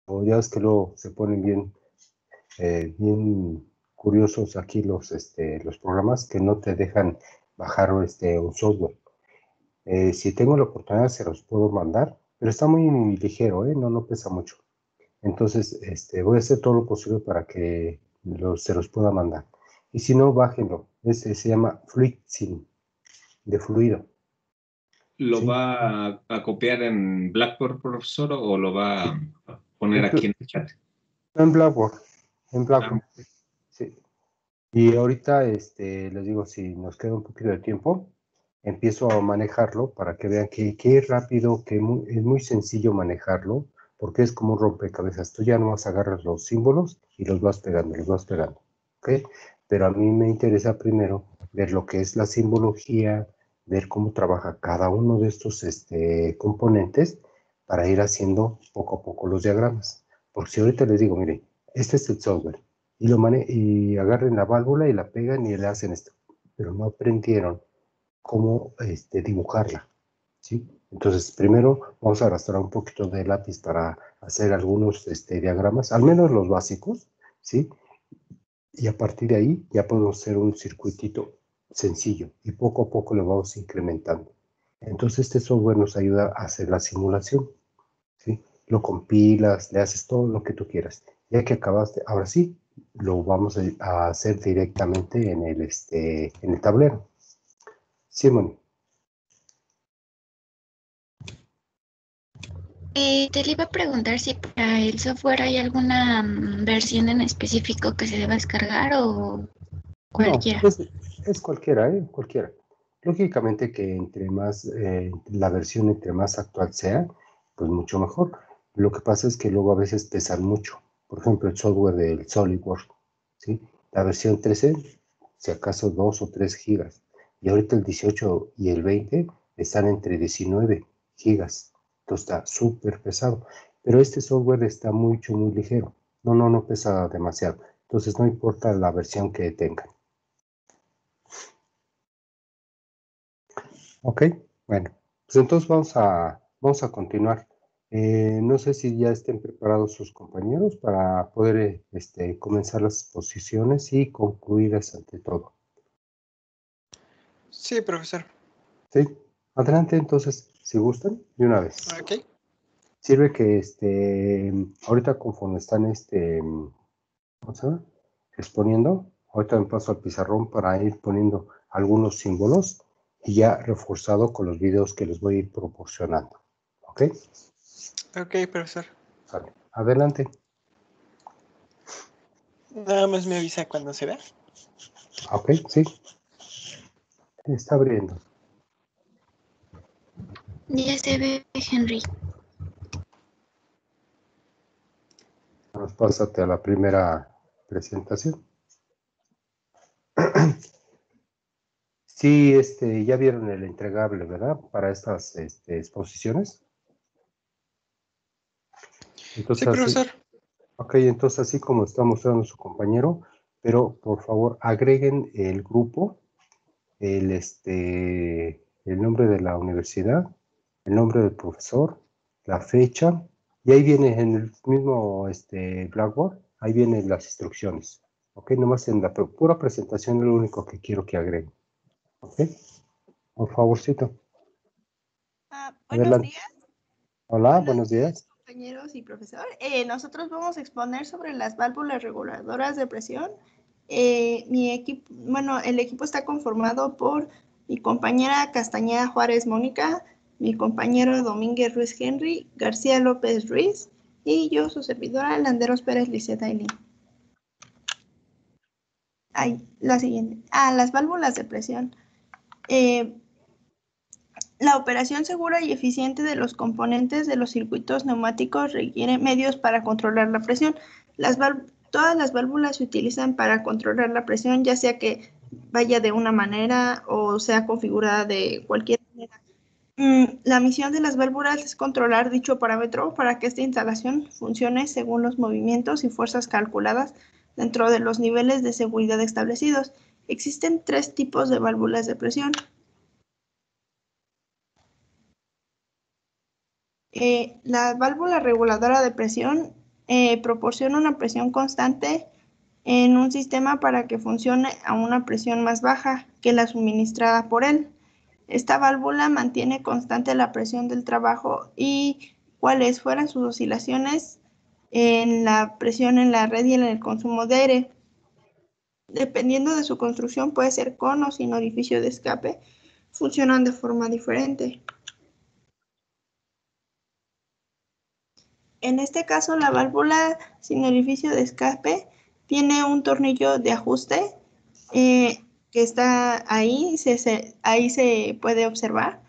ya es que luego se ponen bien curiosos aquí los programas que no te dejan bajar un software. Si tengo la oportunidad se los puedo mandar, pero está muy ligero, no pesa mucho. Entonces, voy a hacer todo lo posible para que se los pueda mandar. Y si no, bájenlo. Se llama FluidSim, de fluido. ¿Lo ¿Sí? va a copiar en Blackboard, profesor, o lo va a poner aquí en el chat? En Blackboard. En Blackboard. Sí. Y ahorita, les digo, si nos queda un poquito de tiempo, empiezo a manejarlo para que vean que es rápido, es muy sencillo manejarlo, porque es como un rompecabezas. Tú ya nomás agarras los símbolos y los vas pegando, ¿ok? Pero a mí me interesa primero ver lo que es la simbología, ver cómo trabaja cada uno de estos componentes para ir haciendo poco a poco los diagramas. Porque si ahorita les digo, mire, este es el software, y agarren la válvula y la pegan y le hacen esto, pero no aprendieron cómo dibujarla, ¿sí? Entonces, primero vamos a arrastrar un poquito de lápiz para hacer algunos diagramas, al menos los básicos, ¿sí? Y a partir de ahí ya podemos hacer un circuitito sencillo y poco a poco lo vamos incrementando. Entonces, este software nos ayuda a hacer la simulación, ¿sí? Lo compilas, le haces todo lo que tú quieras. Ya que acabaste, ahora sí, lo vamos a hacer directamente en el tablero. Sí, Moni. Te le iba a preguntar si para el software hay alguna versión en específico que se deba descargar o No, cualquiera. es cualquiera, ¿eh? Cualquiera. Lógicamente que entre más, la versión entre más actual sea, pues mucho mejor. Lo que pasa es que luego a veces pesan mucho. Por ejemplo, el software del SolidWorks, ¿sí? La versión 13, si acaso 2 o 3 gigas. Y ahorita el 18 y el 20 están entre 19 gigas. Entonces está súper pesado. Pero este software está muy ligero. No pesa demasiado. Entonces no importa la versión que tengan. Ok, bueno, pues entonces vamos a continuar. No sé si ya estén preparados sus compañeros para poder comenzar las exposiciones y concluirlas ante todo. Sí, profesor. ¿Sí? Adelante entonces, si gustan, de una vez. Ok. Sirve que ahorita conforme están ¿cómo se llama? Exponiendo, ahorita me paso al pizarrón para ir poniendo algunos símbolos y ya reforzado con los videos que les voy a ir proporcionando. ¿Ok? Ok, profesor. Sale. Adelante. Nada más me avisa cuando se vea. Ok, sí. Está abriendo. Ya se ve, Henry. Nos pásate a la primera presentación. Sí, ya vieron el entregable, ¿verdad? Para estas exposiciones. Entonces, Sí, profesor. ok, entonces así como está mostrando su compañero, pero por favor agreguen el grupo, el nombre de la universidad, el nombre del profesor, la fecha, y ahí viene en el mismo Blackboard, ahí vienen las instrucciones. Ok, nomás en la pura presentación es lo único que quiero que agreguen. Ok, por favorcito. Buenos Adelante. días. Hola, buenos días. Compañeros y profesor. Nosotros vamos a exponer sobre las válvulas reguladoras de presión. Mi equipo, bueno, el equipo está conformado por mi compañera Castañeda Juárez Mónica, mi compañero Domínguez Ruiz Henry, García López Ruiz y yo, su servidora, Landeros Pérez Liseta Eileen. La siguiente. Las válvulas de presión. La operación segura y eficiente de los componentes de los circuitos neumáticos requiere medios para controlar la presión. Todas las válvulas se utilizan para controlar la presión, ya sea que vaya de una manera o sea configurada de cualquier manera. La misión de las válvulas es controlar dicho parámetro para que esta instalación funcione según los movimientos y fuerzas calculadas dentro de los niveles de seguridad establecidos. Existen 3 tipos de válvulas de presión. La válvula reguladora de presión proporciona una presión constante en un sistema para que funcione a una presión más baja que la suministrada por él. Esta válvula mantiene constante la presión del trabajo y cuáles fueran sus oscilaciones en la presión en la red y en el consumo de aire. Dependiendo de su construcción, puede ser con o sin orificio de escape, funcionan de forma diferente. En este caso, la válvula sin orificio de escape tiene un tornillo de ajuste que está ahí, ahí se puede observar.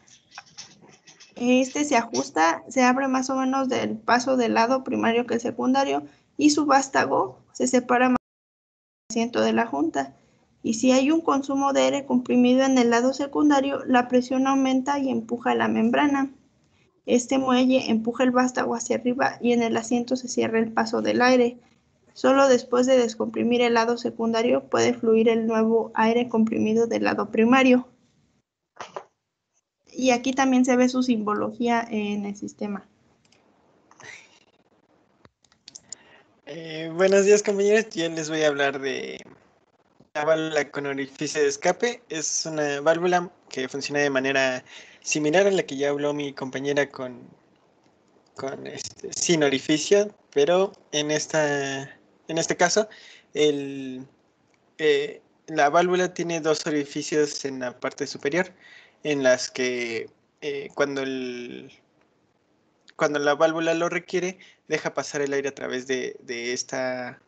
Este se ajusta, se abre más o menos del paso del lado primario que el secundario y su vástago se separa más del asiento de la junta. Y si hay un consumo de aire comprimido en el lado secundario, la presión aumenta y empuja la membrana. Este muelle empuja el vástago hacia arriba y en el asiento se cierra el paso del aire. Solo después de descomprimir el lado secundario puede fluir el nuevo aire comprimido del lado primario. Y aquí también se ve su simbología en el sistema. Buenos días, compañeros. Yo les voy a hablar de la válvula con orificio de escape. Es una válvula que funciona de manera similar a la que ya habló mi compañera sin orificio, pero en este caso la válvula tiene dos orificios en la parte superior, en las que cuando la válvula lo requiere, deja pasar el aire a través de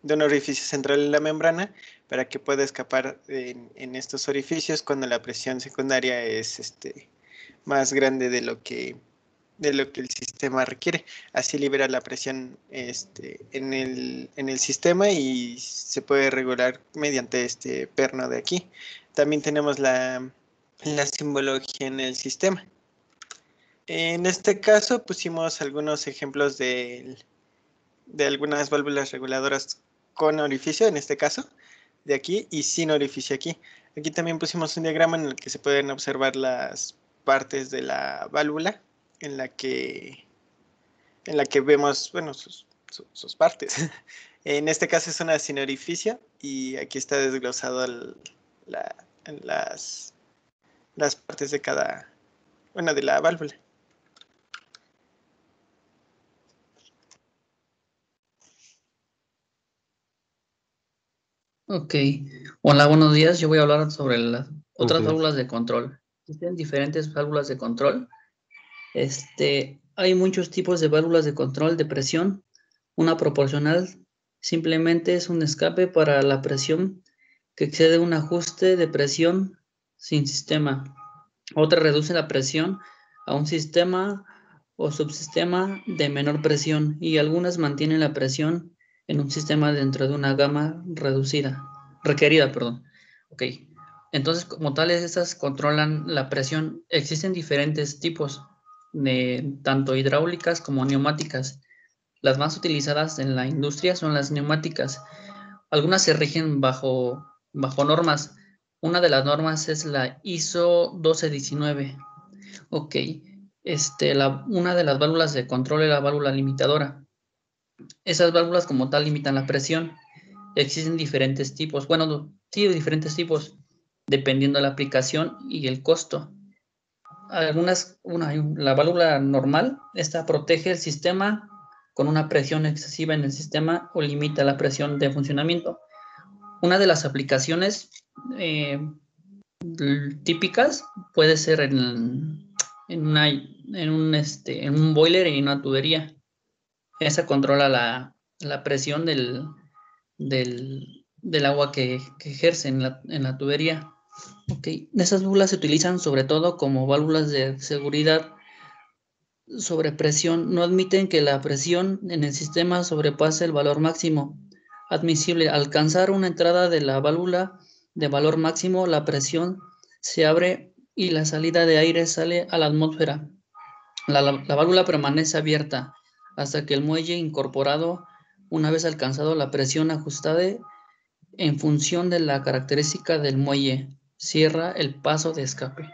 un orificio central en la membrana para que pueda escapar en estos orificios cuando la presión secundaria es más grande de lo que el sistema requiere. Así libera la presión en el sistema y se puede regular mediante este perno de aquí. También tenemos la simbología en el sistema. En este caso pusimos algunos ejemplos de algunas válvulas reguladoras con orificio, en este caso, de aquí, y sin orificio aquí. Aquí también pusimos un diagrama en el que se pueden observar las partes de la válvula en la que vemos, bueno, sus partes. En este caso es una sin orificio y aquí está desglosado las partes de cada una de la válvula. Ok. Hola, buenos días. Yo voy a hablar sobre las otras días. válvulas de control. Existen diferentes válvulas de control. Hay muchos tipos de válvulas de control de presión. Una proporcional simplemente es un escape para la presión que excede un ajuste de presión sin sistema. Otra reduce la presión a un sistema o subsistema de menor presión y algunas mantienen la presión en un sistema dentro de una gama requerida. Ok. Entonces, como tales, estas controlan la presión. Existen diferentes tipos, tanto hidráulicas como neumáticas. Las más utilizadas en la industria son las neumáticas. Algunas se rigen bajo normas. Una de las normas es la ISO 1219. Ok. Una de las válvulas de control es la válvula limitadora. Esas válvulas como tal limitan la presión. Existen diferentes tipos. Bueno, sí, diferentes tipos, dependiendo de la aplicación y el costo. La válvula normal, esta protege el sistema con una presión excesiva en el sistema o limita la presión de funcionamiento. Una de las aplicaciones típicas puede ser en un boiler y en una tubería. Esa controla la presión del agua que ejerce en la tubería. Okay. Esas válvulas se utilizan sobre todo como válvulas de seguridad sobre presión. No admiten que la presión en el sistema sobrepase el valor máximo admisible. Al alcanzar una entrada de la válvula de valor máximo, la presión se abre y la salida de aire sale a la atmósfera. La válvula permanece abierta hasta que el muelle incorporado, una vez alcanzado la presión ajustada en función de la característica del muelle, cierra el paso de escape.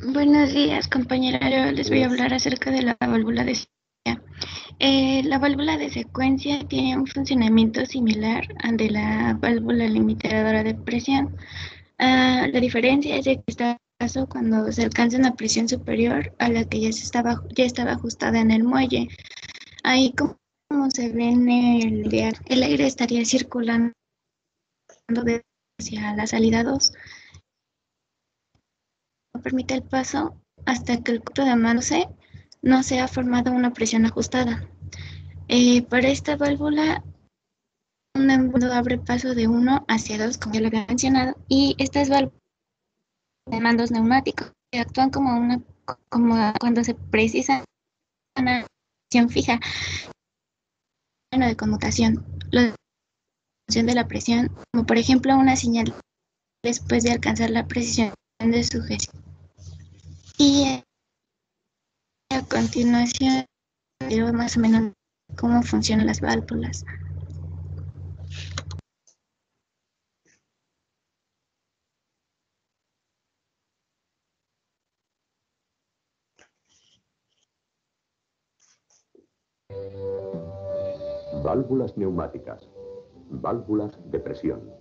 Buenos días, compañera. Yo les voy a hablar acerca de la válvula de secuencia. La válvula de secuencia tiene un funcionamiento similar al de la válvula limitadora de presión. La diferencia es de que en este caso, cuando se alcanza una presión superior a la que ya estaba ajustada en el muelle, ahí como se ve en el aire estaría circulando hacia la salida 2. No permite el paso hasta que el cuerpo de mando no se ha formado una presión ajustada. Para esta válvula, un embudo abre paso de 1 hacia 2, como ya lo había mencionado, y estas válvulas de mandos neumáticos que actúan como cuando se precisa una presión fija, de conmutación. La función de la presión, como por ejemplo una señal después de alcanzar la precisión de sujeción. Y a continuación, pero más o menos cómo funcionan las válvulas. Válvulas neumáticas. Válvulas de presión.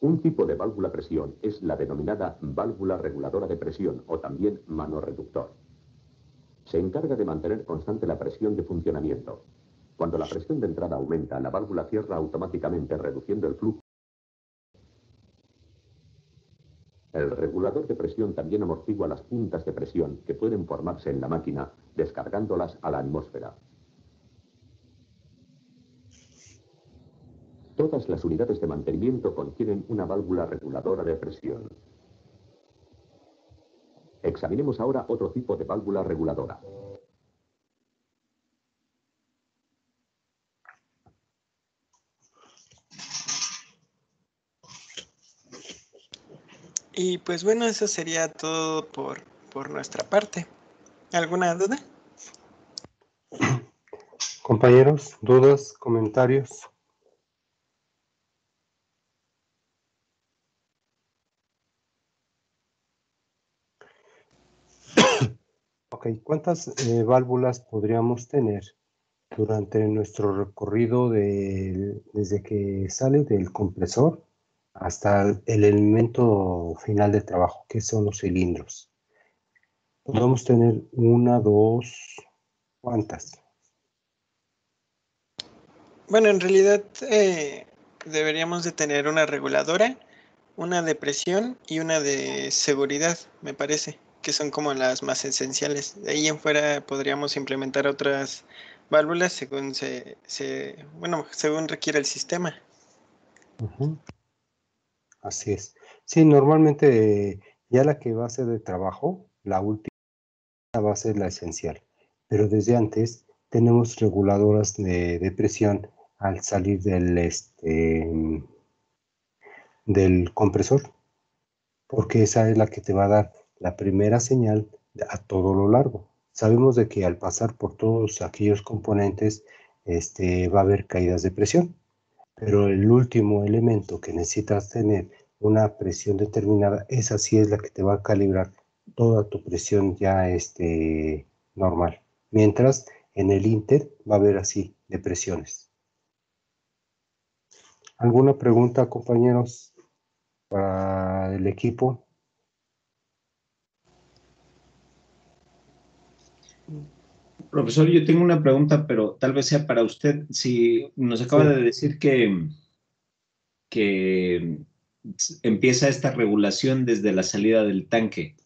Un tipo de válvula a presión es la denominada válvula reguladora de presión o también manorreductor. Se encarga de mantener constante la presión de funcionamiento. Cuando la presión de entrada aumenta, la válvula cierra automáticamente reduciendo el flujo. El regulador de presión también amortigua las puntas de presión que pueden formarse en la máquina, descargándolas a la atmósfera. Todas las unidades de mantenimiento contienen una válvula reguladora de presión. Examinemos ahora otro tipo de válvula reguladora. Y pues bueno, eso sería todo por nuestra parte. ¿Alguna duda? Compañeros, dudas, comentarios. Ok, ¿cuántas válvulas podríamos tener durante nuestro recorrido desde que sale del compresor hasta el elemento final de trabajo, que son los cilindros? Podemos tener una, dos, ¿cuántas? Bueno, en realidad deberíamos de tener una reguladora, una de presión y una de seguridad, me parece, que son como las más esenciales. De ahí en fuera podríamos implementar otras válvulas según según requiere el sistema. Ujú. Así es. Sí, normalmente ya la que va a ser de trabajo, la última va a ser la esencial, pero desde antes tenemos reguladoras de presión al salir del compresor, porque esa es la que te va a dar la primera señal a todo lo largo. Sabemos de que al pasar por todos aquellos componentes, va a haber caídas de presión, pero el último elemento que necesitas tener una presión determinada, esa sí es la que te va a calibrar toda tu presión ya normal. Mientras en el Inter va a haber así depresiones. ¿Alguna pregunta, compañeros, para el equipo? Profesor, yo tengo una pregunta, pero tal vez sea para usted. Si nos acaba de decir que empieza esta regulación desde la salida del tanque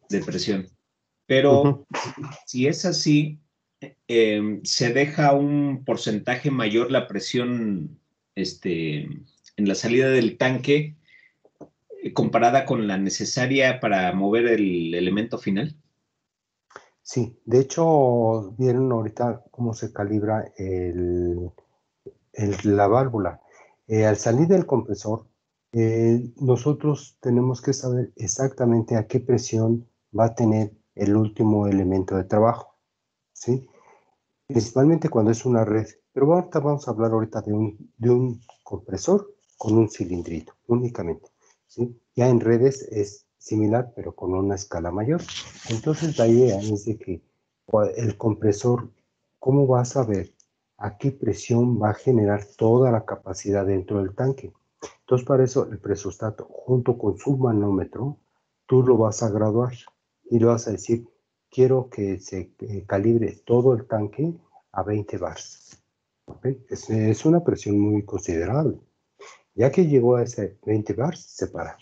de presión, pero si es así, se deja un porcentaje mayor la presión en la salida del tanque comparada con la necesaria para mover el elemento final. Sí, de hecho, vieron ahorita cómo se calibra la válvula. Al salir del compresor, nosotros tenemos que saber exactamente a qué presión va a tener el último elemento de trabajo, ¿sí? Principalmente cuando es una red, Pero ahorita vamos a hablar ahorita de un compresor con un cilindrito, únicamente, ¿sí? Ya en redes es similar, pero con una escala mayor. Entonces la idea es de que el compresor, ¿cómo vas a ver a qué presión va a generar toda la capacidad dentro del tanque? Entonces para eso el presostato junto con su manómetro, tú lo vas a graduar y le vas a decir, quiero que se calibre todo el tanque a 20 bars. ¿Okay? Es una presión muy considerable. Ya que llegó a ese 20 bars, se para.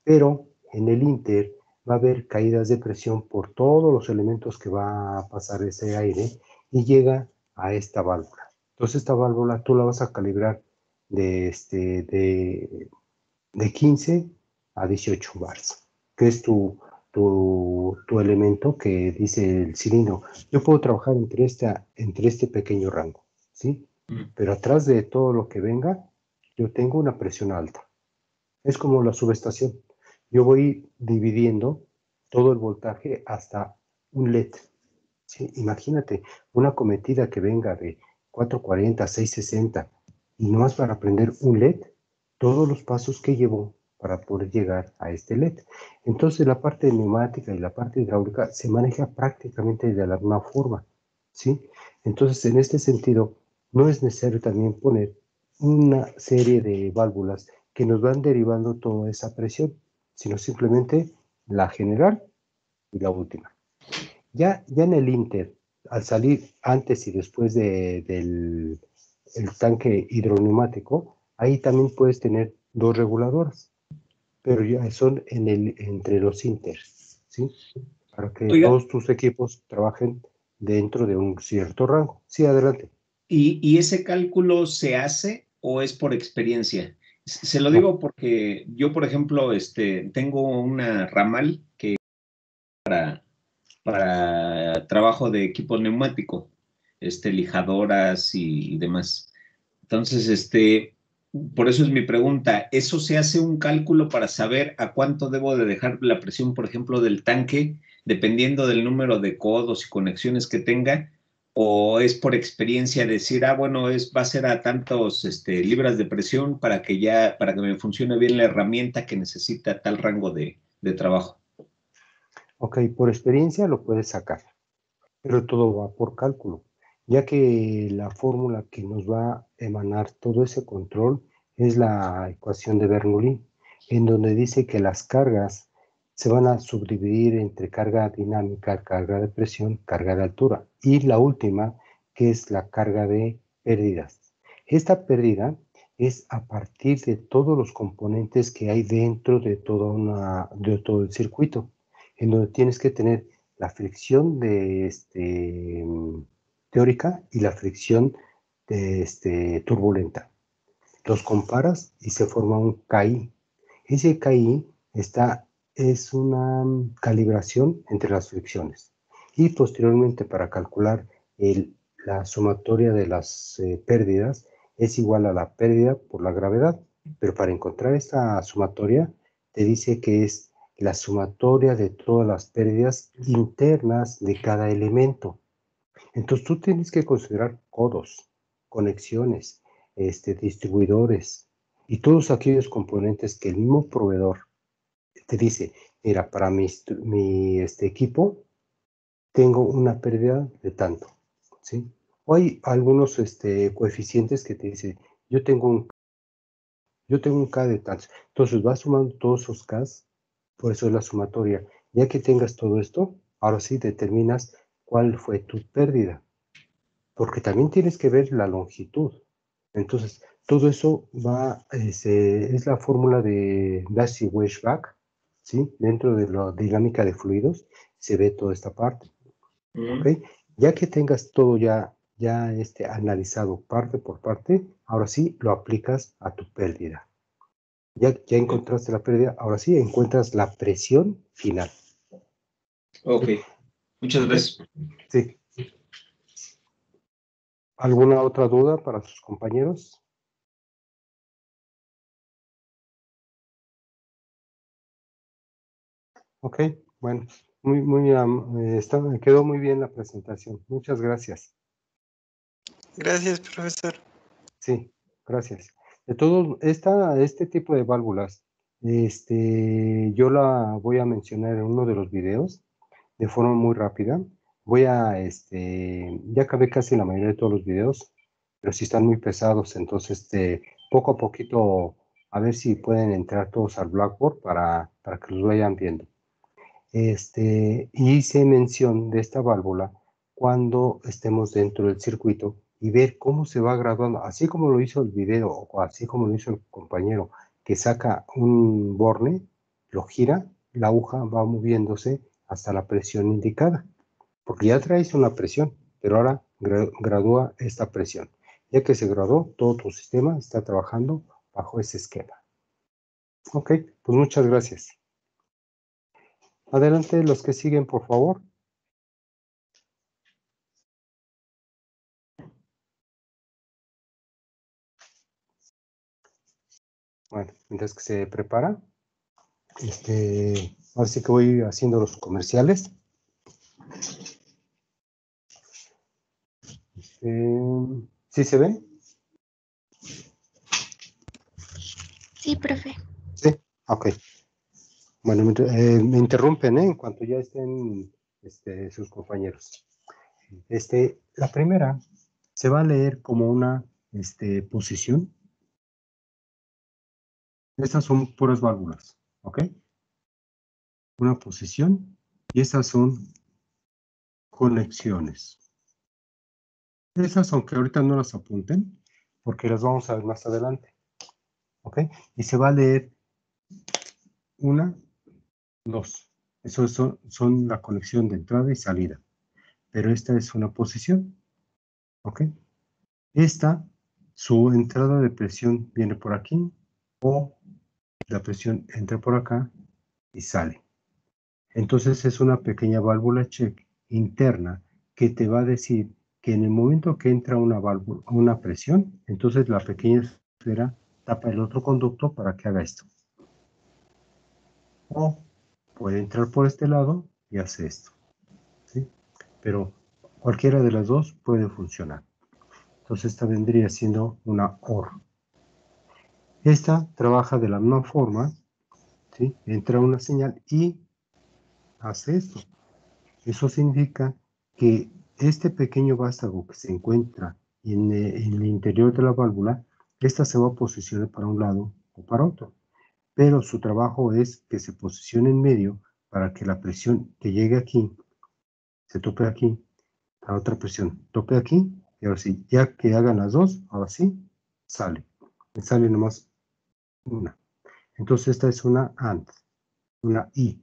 Pero en el Inter va a haber caídas de presión por todos los elementos que va a pasar ese aire y llega a esta válvula. Entonces esta válvula tú la vas a calibrar de 15 a 18 bars, que es tu elemento que dice el cilindro. Yo puedo trabajar entre este pequeño rango, ¿sí? Pero atrás de todo lo que venga, yo tengo una presión alta. Es como la subestación. Yo voy dividiendo todo el voltaje hasta un LED. ¿Sí? Imagínate una cometida que venga de 440 a 660 y nomás para prender un LED, todos los pasos que llevó para poder llegar a este LED. Entonces la parte neumática y la parte hidráulica se maneja prácticamente de la misma forma, ¿sí? Entonces en este sentido no es necesario también poner una serie de válvulas que nos van derivando toda esa presión, sino simplemente la general y la última. Ya en el Inter, al salir antes y después del el tanque hidroneumático, ahí también puedes tener dos reguladoras, pero ya son entre los Inters, ¿sí? Para que Oiga, todos tus equipos trabajen dentro de un cierto rango. Sí, adelante. ¿y ese cálculo se hace o es por experiencia? Se lo No. digo porque yo, por ejemplo, tengo una ramal que para trabajo de equipo neumático, lijadoras y demás. Entonces, por eso es mi pregunta, ¿eso se hace un cálculo para saber a cuánto debo de dejar la presión, por ejemplo, del tanque, dependiendo del número de codos y conexiones que tenga? ¿O es por experiencia decir, bueno, va a ser a tantos libras de presión para que me funcione bien la herramienta que necesita tal rango de trabajo? Ok, por experiencia lo puedes sacar, pero todo va por cálculo, ya que la fórmula que nos va a emanar todo ese control es la ecuación de Bernoulli, en donde dice que las cargas se van a subdividir entre carga dinámica, carga de presión, carga de altura, y la última, que es la carga de pérdidas. Esta pérdida es a partir de todos los componentes que hay dentro de todo el circuito, en donde tienes que tener la fricción teórica y la fricción turbulenta. Los comparas y se forma un KI. Ese KI es una calibración entre las fricciones. Y posteriormente, para calcular la sumatoria de las pérdidas, es igual a la pérdida por la gravedad. Pero para encontrar esta sumatoria, te dice que es la sumatoria de todas las pérdidas internas de cada elemento. Entonces tú tienes que considerar codos, conexiones, distribuidores y todos aquellos componentes que el mismo proveedor te dice, mira, para mi equipo tengo una pérdida de tanto, ¿sí? O hay algunos coeficientes que te dicen, yo tengo un K de tantos. Entonces vas sumando todos esos Ks, por eso es la sumatoria. Ya que tengas todo esto, ahora sí determinas cuál fue tu pérdida, porque también tienes que ver la longitud. Entonces, todo eso es la fórmula de Darcy-Weisbach, ¿sí? Dentro de la dinámica de fluidos se ve toda esta parte, ¿ok? Ya que tengas todo ya analizado parte por parte, ahora sí lo aplicas a tu pérdida. Ya encontraste la pérdida, ahora sí encuentras la presión final. Ok, muchas gracias. Sí. ¿Alguna otra duda para sus compañeros? Ok, bueno, quedó muy bien la presentación. Muchas gracias. Gracias, profesor. Sí, gracias. De todo, este tipo de válvulas, yo la voy a mencionar en uno de los videos de forma muy rápida. Ya acabé casi la mayoría de todos los videos, pero sí están muy pesados, entonces, poco a poquito, a ver si pueden entrar todos al Blackboard para que los vayan viendo. Y hice mención de esta válvula cuando estemos dentro del circuito y ver cómo se va graduando, así como lo hizo el video o así como lo hizo el compañero que saca un borne, lo gira, la aguja va moviéndose hasta la presión indicada, porque ya traes una presión, pero ahora gradúa esta presión. Ya que se graduó, todo tu sistema está trabajando bajo ese esquema. Ok, pues muchas gracias. Adelante los que siguen, por favor. Bueno, mientras que se prepara, ahora sí que voy haciendo los comerciales. ¿Sí se ven? Sí, profe. Sí, ok. Bueno, me interrumpen, en cuanto ya estén sus compañeros. La primera se va a leer como una posición. Estas son puras válvulas, ¿ok? Una posición y estas son conexiones. Esas, aunque ahorita no las apunten, porque las vamos a ver más adelante, ¿ok? Y se va a leer 1, 2. Eso son la conexión de entrada y salida. Pero esta es una posición, ¿ok? Esta, su entrada de presión viene por aquí, o la presión entra por acá y sale. Entonces es una pequeña válvula check interna que te va a decir que en el momento que entra una presión, entonces la pequeña esfera tapa el otro conducto para que haga esto. O puede entrar por este lado y hace esto, ¿sí? Pero cualquiera de las dos puede funcionar. Entonces esta vendría siendo una OR. Esta trabaja de la misma forma, ¿sí? Entra una señal y hace esto. Eso significa que este pequeño vástago que se encuentra en el interior de la válvula, esta se va a posicionar para un lado o para otro. Pero su trabajo es que se posicione en medio para que la presión que llegue aquí, se tope aquí, la otra presión tope aquí, y ahora sí, ya que hagan las dos, ahora sí, sale. Me sale nomás una. Entonces esta es una AND, una I.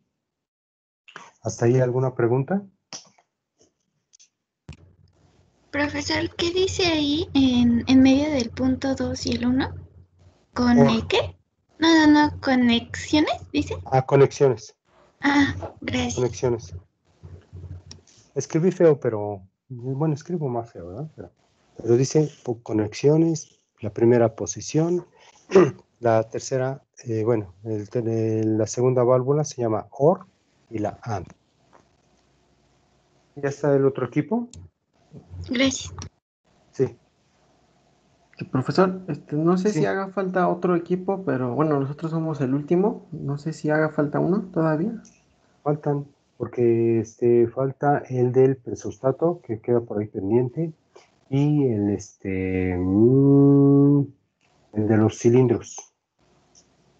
¿Hasta ahí alguna pregunta? Profesor, ¿qué dice ahí en medio del punto 2 y el 1? ¿Qué? No, conexiones, ¿dice? Conexiones. Gracias. Conexiones. Escribí feo, pero bueno, escribo más feo, ¿verdad? Pero dice conexiones, la primera posición, la tercera, la segunda válvula se llama OR y la AND. ¿Ya está el otro equipo? Gracias. Sí. Profesor, no sé Sí. si haga falta otro equipo, pero bueno, nosotros somos el último. No sé si haga falta uno todavía. Faltan, porque falta el del presostato, que queda por ahí pendiente, y el de los cilindros.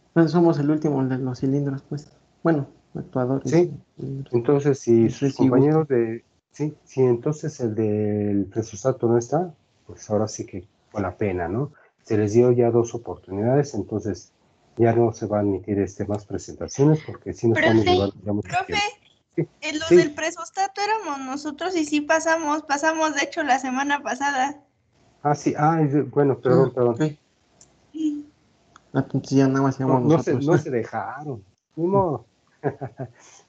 Entonces somos el último, el de los cilindros, pues. Bueno, actuadores. Sí, entonces si No sé sus si compañeros sí, entonces el del presustato no está, pues ahora sí que fue la pena, ¿no? Se les dio ya 2 oportunidades, entonces ya no se van a emitir más presentaciones porque sí nos estamos llevando ya mucho tiempo. Los del presostato éramos nosotros y sí pasamos de hecho la semana pasada. Sí, bueno, perdón. Okay. Entonces ya nada más íbamos nosotros. No se dejaron, ni modo.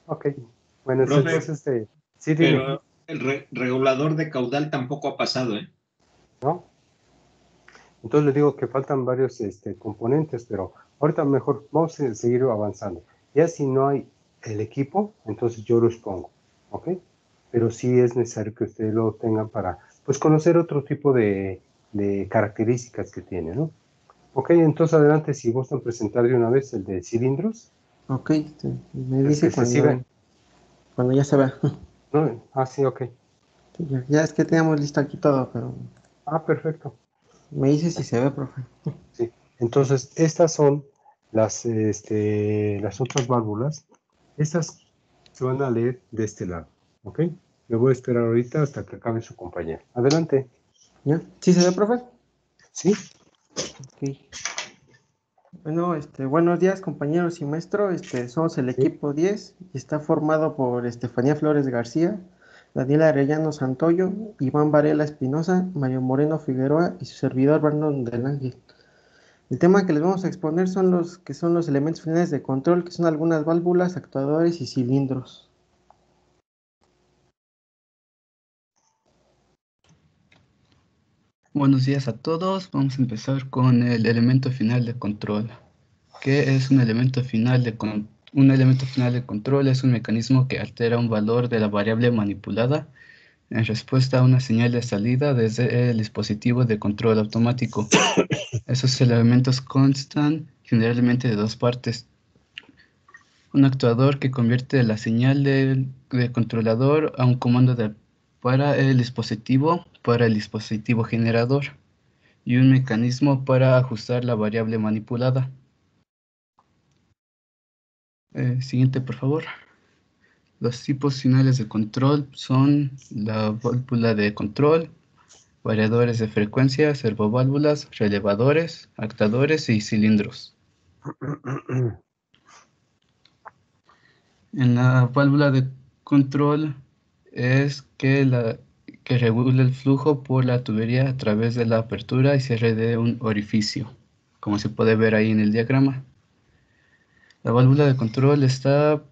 Ok, bueno, Profe, entonces sí, pero el regulador de caudal tampoco ha pasado, ¿eh? ¿No? Entonces les digo que faltan varios componentes, pero ahorita mejor vamos a seguir avanzando. Ya si no hay el equipo, entonces yo los pongo, ¿ok? pero sí es necesario que ustedes lo tengan para, pues, conocer otro tipo de características que tiene, ¿no? Ok, entonces adelante, si gustan presentar de una vez el de cilindros. Ok, me Es que dice se sigue. cuando ya se va. No, sí, ok. Ya es que teníamos listo aquí todo, pero Perfecto. me dice si se ve, profe. Sí. Entonces, estas son las otras válvulas. Estas se van a leer de este lado, ¿ok? Me voy a esperar ahorita hasta que acabe su compañero. Adelante. ¿Ya? ¿Sí se ve, profe? Sí. Ok. Bueno, buenos días, compañeros y maestro. Somos el Sí. equipo 10 y está formado por Estefanía Flores García, Daniela Arellano Santoyo, Iván Varela Espinosa, Mario Moreno Figueroa y su servidor Brandon del Ángel. El tema que les vamos a exponer son los elementos finales de control, que son algunas válvulas, actuadores y cilindros. Buenos días a todos. Vamos a empezar con el elemento final de control. ¿Qué es un elemento final de control? Un elemento final de control es un mecanismo que altera un valor de la variable manipulada en respuesta a una señal de salida desde el dispositivo de control automático. Esos elementos constan generalmente de dos partes. Un actuador que convierte la señal del controlador a un comando para el dispositivo generador, y un mecanismo para ajustar la variable manipulada. Siguiente, por favor. Los tipos finales de control son la válvula de control, variadores de frecuencia, servoválvulas, relevadores, actuadores y cilindros. En la válvula de control es que regula el flujo por la tubería a través de la apertura y cierre de un orificio, como se puede ver ahí en el diagrama. La válvula de control está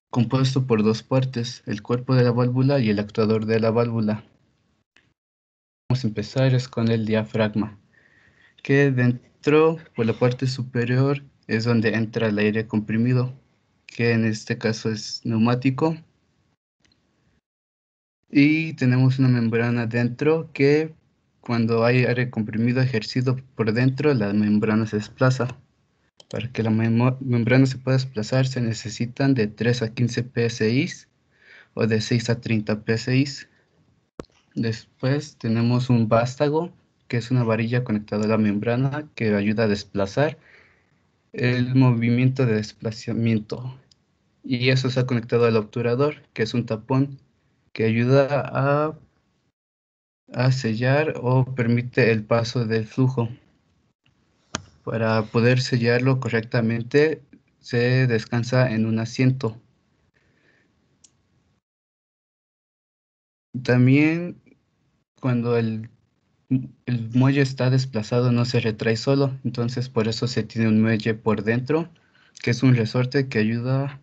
compuesto por dos partes, el cuerpo de la válvula y el actuador de la válvula. Vamos a empezar con el diafragma, que dentro, por la parte superior, es donde entra el aire comprimido, que en este caso es neumático. Y tenemos una membrana dentro que, cuando hay aire comprimido ejercido por dentro, la membrana se desplaza. Para que la membrana se pueda desplazar se necesitan de 3 a 15 psi o de 6 a 30 psi. Después tenemos un vástago, que es una varilla conectada a la membrana que ayuda a desplazar el movimiento de desplazamiento. Y eso está conectado al obturador, que es un tapón que ayuda a sellar o permite el paso del flujo. Para poder sellarlo correctamente, se descansa en un asiento. También, cuando el muelle está desplazado, no se retrae solo, entonces por eso se tiene un muelle por dentro, que es un resorte que ayuda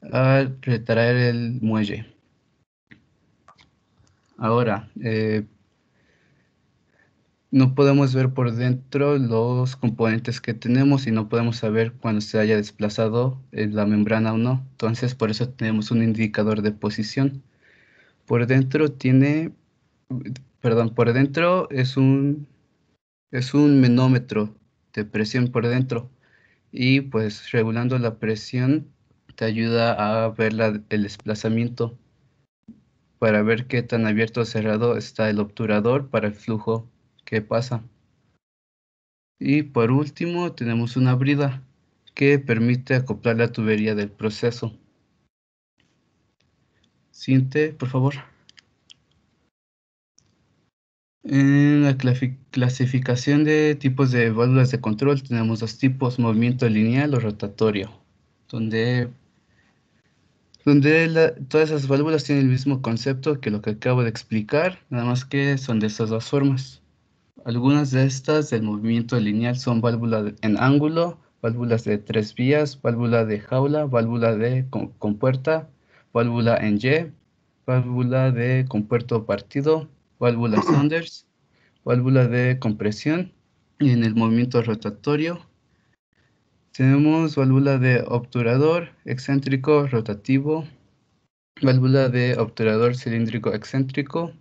a retraer el muelle. Ahora, no podemos ver por dentro los componentes que tenemos y no podemos saber cuando se haya desplazado la membrana o no. Entonces, por eso tenemos un indicador de posición. Por dentro es un menómetro de presión por dentro, y pues regulando la presión te ayuda a ver el desplazamiento para ver qué tan abierto o cerrado está el obturador para el flujo que pasa. Y por último tenemos una brida que permite acoplar la tubería del proceso. Siguiente, por favor. En la clasificación de tipos de válvulas de control tenemos dos tipos: movimiento lineal o rotatorio, donde todas esas válvulas tienen el mismo concepto que lo que acabo de explicar, nada más que son de estas dos formas. Algunas de estas del movimiento lineal son válvulas en ángulo, válvulas de 3 vías, válvula de jaula, válvula de compuerta, válvula en Y, válvula de compuerto partido, válvula Saunders, válvula de compresión. Y en el movimiento rotatorio tenemos válvula de obturador, excéntrico, rotativo, válvula de obturador cilíndrico excéntrico,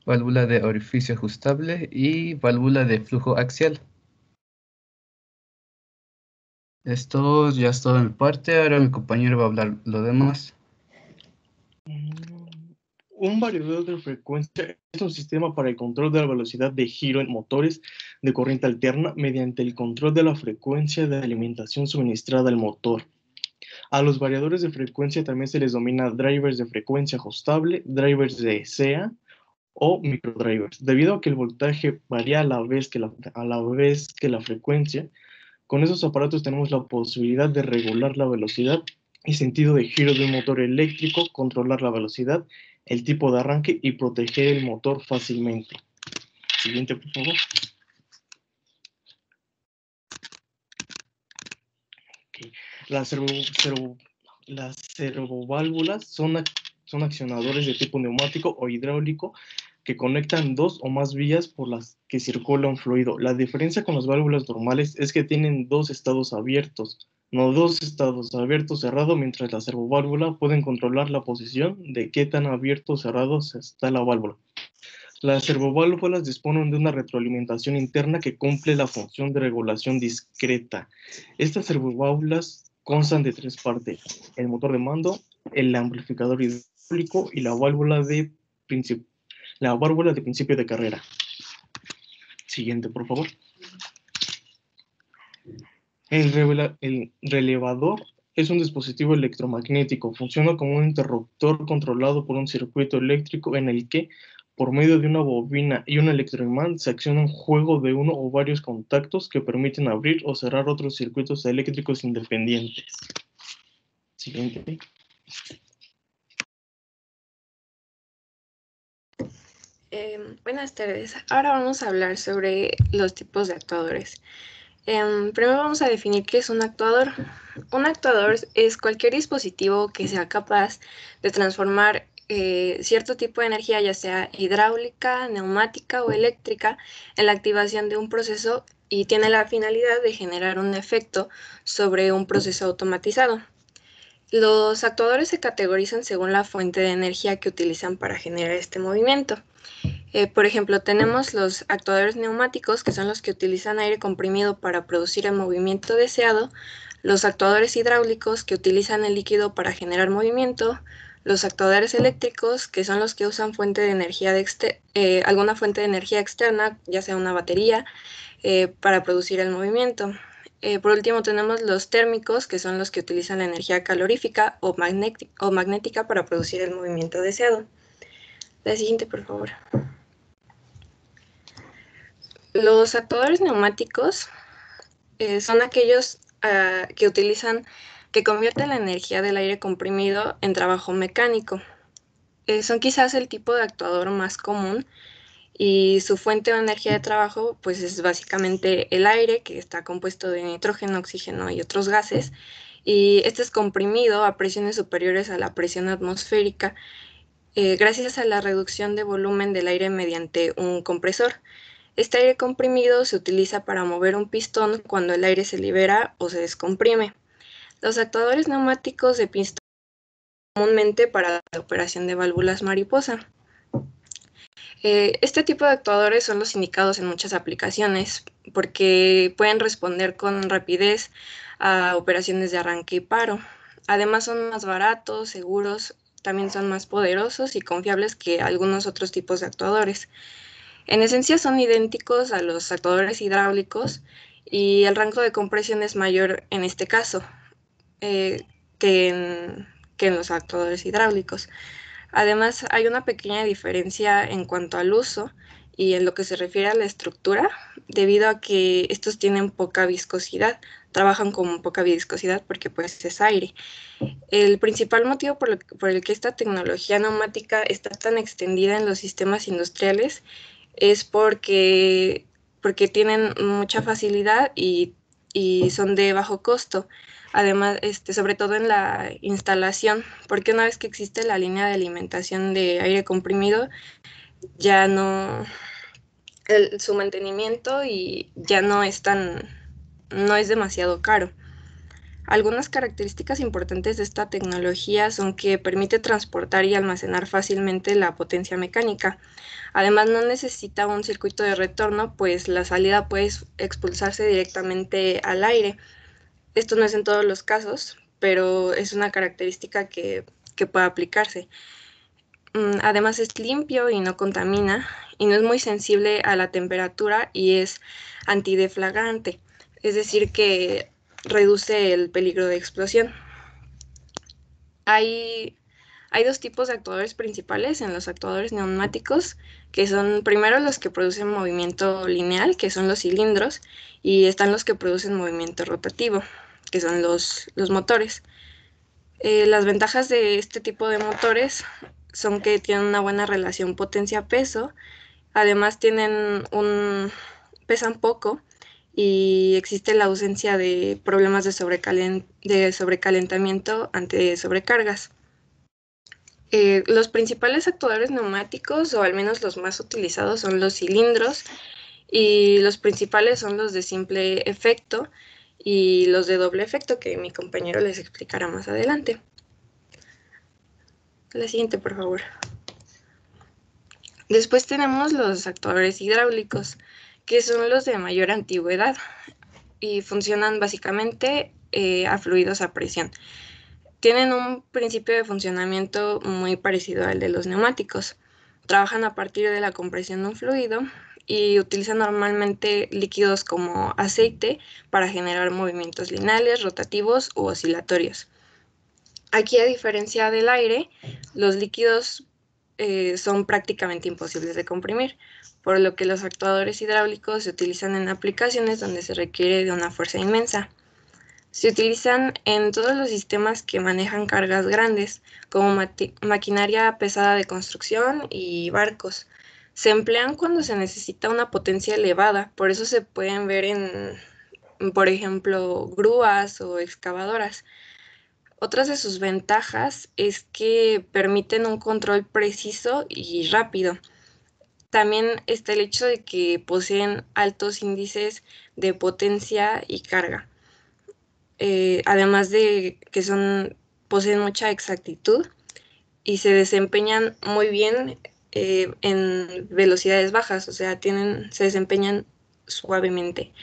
válvula de orificio ajustable y válvula de flujo axial. Esto ya es todo en mi parte, ahora mi compañero va a hablar lo demás. Un variador de frecuencia es un sistema para el control de la velocidad de giro en motores de corriente alterna mediante el control de la frecuencia de alimentación suministrada al motor. A los variadores de frecuencia también se les denomina drivers de frecuencia ajustable, drivers de SEA o microdrivers. Debido a que el voltaje varía a la vez que la frecuencia, con esos aparatos tenemos la posibilidad de regular la velocidad y sentido de giro de un motor eléctrico, controlar la velocidad, el tipo de arranque y proteger el motor fácilmente. Siguiente, por favor. Okay. Las servoválvulas son accionadores de tipo neumático o hidráulico que conectan dos o más vías por las que circula un fluido. La diferencia con las válvulas normales es que tienen dos estados abiertos, no dos estados abiertos cerrado, mientras la servoválvula pueden controlar la posición de qué tan abierto o cerrado está la válvula. Las servoválvulas disponen de una retroalimentación interna que cumple la función de regulación discreta. Estas servoválvulas constan de tres partes: el motor de mando, el amplificador hidráulico y la válvula de principio de carrera. Siguiente, por favor. El relevador es un dispositivo electromagnético. Funciona como un interruptor controlado por un circuito eléctrico en el que, por medio de una bobina y un electroimán, se acciona un juego de uno o varios contactos que permiten abrir o cerrar otros circuitos eléctricos independientes. Siguiente. Buenas tardes. Ahora vamos a hablar sobre los tipos de actuadores. Primero vamos a definir qué es un actuador. Un actuador es cualquier dispositivo que sea capaz de transformar cierto tipo de energía, ya sea hidráulica, neumática o eléctrica, en la activación de un proceso y tiene la finalidad de generar un efecto sobre un proceso automatizado. Los actuadores se categorizan según la fuente de energía que utilizan para generar este movimiento. Por ejemplo, tenemos los actuadores neumáticos, que son los que utilizan aire comprimido para producir el movimiento deseado, los actuadores hidráulicos, que utilizan el líquido para generar movimiento, los actuadores eléctricos, que son los que usan fuente de energía alguna fuente de energía externa, ya sea una batería, para producir el movimiento. Por último, tenemos los térmicos, que son los que utilizan la energía calorífica o magnética para producir el movimiento deseado. La siguiente, por favor. Los actuadores neumáticos son aquellos que convierten la energía del aire comprimido en trabajo mecánico. Son quizás el tipo de actuador más común y su fuente de energía de trabajo pues es básicamente el aire, que está compuesto de nitrógeno, oxígeno y otros gases, y este es comprimido a presiones superiores a la presión atmosférica gracias a la reducción de volumen del aire mediante un compresor. Este aire comprimido se utiliza para mover un pistón cuando el aire se libera o se descomprime. Los actuadores neumáticos de pistón comúnmente para la operación de válvulas mariposa. Este tipo de actuadores son los indicados en muchas aplicaciones porque pueden responder con rapidez a operaciones de arranque y paro. Además son más baratos, seguros, también son más poderosos y confiables que algunos otros tipos de actuadores. En esencia son idénticos a los actuadores hidráulicos y el rango de compresión es mayor en este caso que en los actuadores hidráulicos. Además, hay una pequeña diferencia en cuanto al uso y en lo que se refiere a la estructura, debido a que estos tienen poca viscosidad, trabajan con poca viscosidad porque pues es aire. El principal motivo por el que esta tecnología neumática está tan extendida en los sistemas industriales es porque tienen mucha facilidad y son de bajo costo. Además, sobre todo en la instalación, porque una vez que existe la línea de alimentación de aire comprimido, ya no, su mantenimiento y ya no es demasiado caro. Algunas características importantes de esta tecnología son que permite transportar y almacenar fácilmente la potencia mecánica. Además, no necesita un circuito de retorno, pues la salida puede expulsarse directamente al aire. Esto no es en todos los casos, pero es una característica que puede aplicarse. Además, es limpio y no contamina, y no es muy sensible a la temperatura y es antideflagrante, es decir, que reduce el peligro de explosión. Hay dos tipos de actuadores principales en los actuadores neumáticos, que son primero los que producen movimiento lineal, que son los cilindros, y están los que producen movimiento rotativo, que son los motores. Las ventajas de este tipo de motores son que tienen una buena relación potencia-peso, además pesan poco, y existe la ausencia de problemas de sobrecalentamiento ante sobrecargas. Los principales actuadores neumáticos, o al menos los más utilizados, son los cilindros, y los principales son los de simple efecto y los de doble efecto, que mi compañero les explicará más adelante. La siguiente, por favor. Después tenemos los actuadores hidráulicos, que son los de mayor antigüedad y funcionan básicamente a fluidos a presión. Tienen un principio de funcionamiento muy parecido al de los neumáticos. Trabajan a partir de la compresión de un fluido y utilizan normalmente líquidos como aceite para generar movimientos lineales, rotativos u oscilatorios. Aquí, a diferencia del aire, los líquidos son prácticamente imposibles de comprimir, por lo que los actuadores hidráulicos se utilizan en aplicaciones donde se requiere de una fuerza inmensa. Se utilizan en todos los sistemas que manejan cargas grandes, como maquinaria pesada de construcción y barcos. Se emplean cuando se necesita una potencia elevada, por eso se pueden ver en, por ejemplo, grúas o excavadoras. Otras de sus ventajas es que permiten un control preciso y rápido. También está el hecho de que poseen altos índices de potencia y carga. Además de que poseen mucha exactitud y se desempeñan muy bien en velocidades bajas, o sea, se desempeñan suavemente.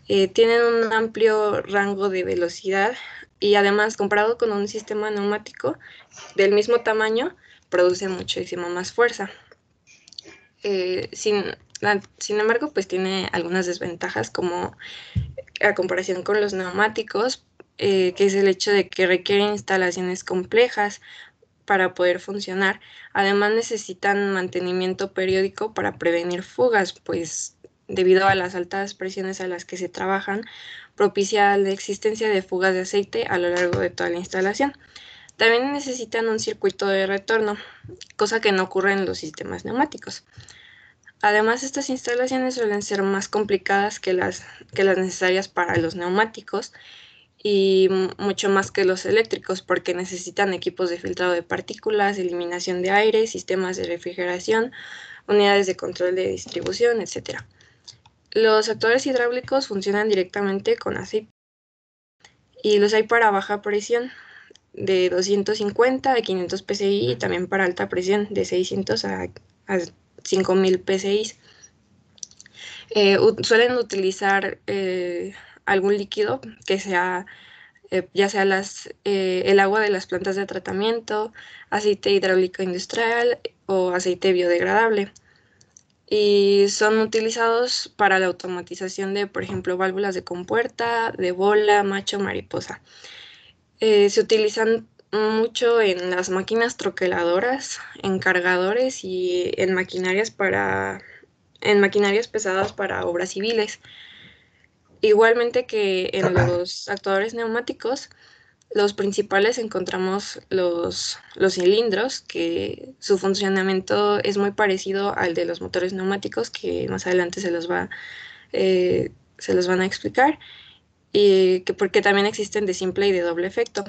Tienen un amplio rango de velocidad y además, comparado con un sistema neumático del mismo tamaño, produce muchísima más fuerza. Sin embargo, pues tiene algunas desventajas, como a comparación con los neumáticos, que es el hecho de que requieren instalaciones complejas para poder funcionar. Además, necesitan mantenimiento periódico para prevenir fugas, pues debido a las altas presiones a las que se trabajan, propicia la existencia de fugas de aceite a lo largo de toda la instalación. También necesitan un circuito de retorno, cosa que no ocurre en los sistemas neumáticos. Además, estas instalaciones suelen ser más complicadas que las necesarias para los neumáticos y mucho más que los eléctricos, porque necesitan equipos de filtrado de partículas, eliminación de aire, sistemas de refrigeración, unidades de control de distribución, etc. Los actuadores hidráulicos funcionan directamente con aceite y los hay para baja presión de 250 a 500 psi y también para alta presión de 600 a 5000 psi. Suelen utilizar algún líquido que sea, ya sea el agua de las plantas de tratamiento, aceite hidráulico industrial o aceite biodegradable. Y son utilizados para la automatización de, por ejemplo, válvulas de compuerta, de bola, macho, mariposa. Se utilizan mucho en las máquinas troqueladoras, en cargadores y en maquinarias pesadas para obras civiles. Igualmente que en los actuadores neumáticos, los principales encontramos los cilindros, que su funcionamiento es muy parecido al de los motores neumáticos, que más adelante se los van a explicar, y porque también existen de simple y de doble efecto.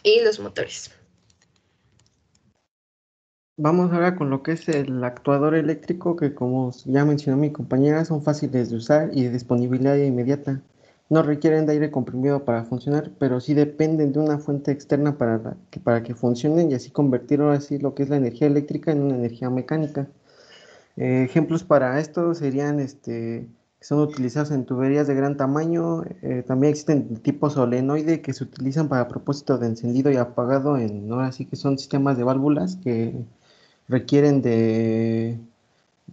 Y los motores. Vamos ahora con lo que es el actuador eléctrico, que como ya mencionó mi compañera, son fáciles de usar y de disponibilidad inmediata. No requieren de aire comprimido para funcionar, pero sí dependen de una fuente externa para que funcionen y así convertir ahora sí lo que es la energía eléctrica en una energía mecánica. Ejemplos para esto serían que son utilizados en tuberías de gran tamaño. También existen tipos solenoide que se utilizan para propósito de encendido y apagado ahora sí que son sistemas de válvulas que requieren de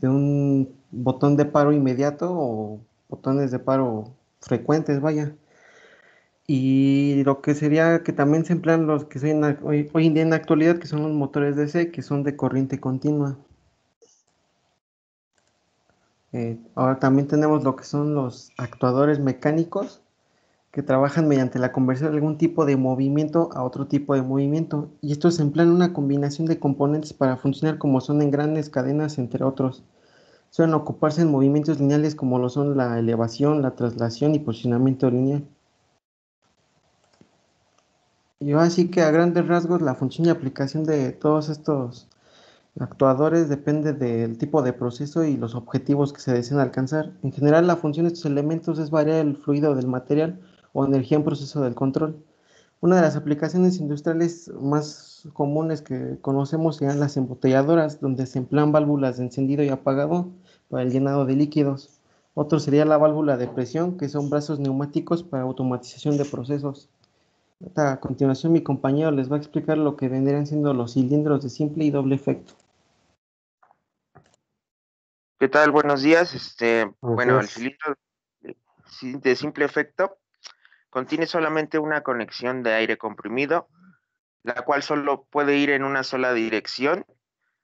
un botón de paro inmediato o botones de paro frecuentes, vaya. Y lo que sería que también se emplean los que son hoy en día en la actualidad, que son los motores DC, que son de corriente continua. Ahora también tenemos lo que son los actuadores mecánicos, que trabajan mediante la conversión de algún tipo de movimiento a otro tipo de movimiento. Y estos emplean una combinación de componentes para funcionar como son engranes, cadenas, entre otros. Suelen ocuparse en movimientos lineales como lo son la elevación, la traslación y posicionamiento lineal. Y así que a grandes rasgos la función y aplicación de todos estos actuadores depende del tipo de proceso y los objetivos que se deseen alcanzar. En general, la función de estos elementos es variar el fluido del material o energía en proceso del control. Una de las aplicaciones industriales más comunes que conocemos serían las embotelladoras, donde se emplean válvulas de encendido y apagado para el llenado de líquidos. Otro sería la válvula de presión, que son brazos neumáticos para automatización de procesos. A continuación, mi compañero les va a explicar lo que vendrían siendo los cilindros de simple y doble efecto. ¿Qué tal? Buenos días. Buenos El días. cilindro de simple efecto contiene solamente una conexión de aire comprimido, la cual solo puede ir en una sola dirección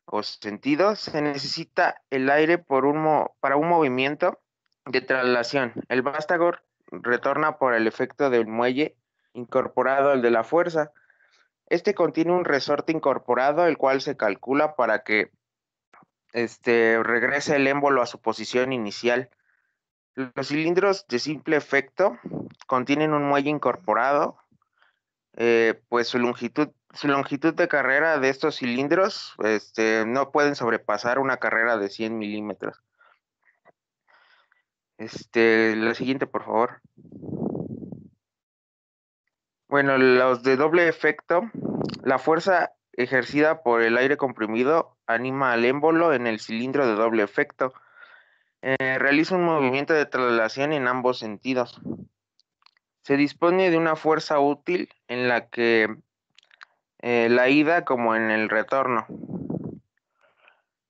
o sentido. Se necesita el aire para un movimiento de traslación. El vástago retorna por el efecto del muelle incorporado al de la fuerza. Este contiene un resorte incorporado, el cual se calcula para que regrese el émbolo a su posición inicial. Los cilindros de simple efecto contienen un muelle incorporado, pues su longitud de carrera de estos cilindros no pueden sobrepasar una carrera de 100 milímetros. La siguiente, por favor. Bueno, los de doble efecto, la fuerza ejercida por el aire comprimido anima al émbolo en el cilindro de doble efecto. Realiza un movimiento de traslación en ambos sentidos. Se dispone de una fuerza útil en la que la ida como en el retorno.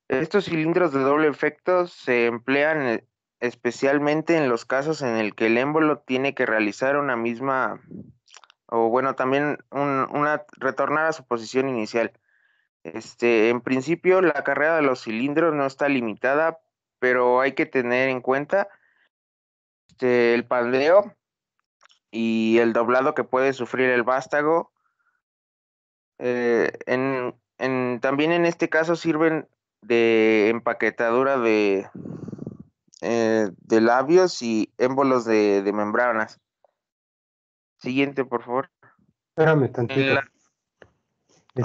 Estos cilindros de doble efecto se emplean especialmente en los casos en el que el émbolo tiene que realizar una misma, o bueno, también retornar a su posición inicial. En principio, la carrera de los cilindros no está limitada, pero hay que tener en cuenta el pandeo y el doblado que puede sufrir el vástago. También en este caso sirven de empaquetadura de labios y émbolos de membranas. Siguiente, por favor. Espérame tantito.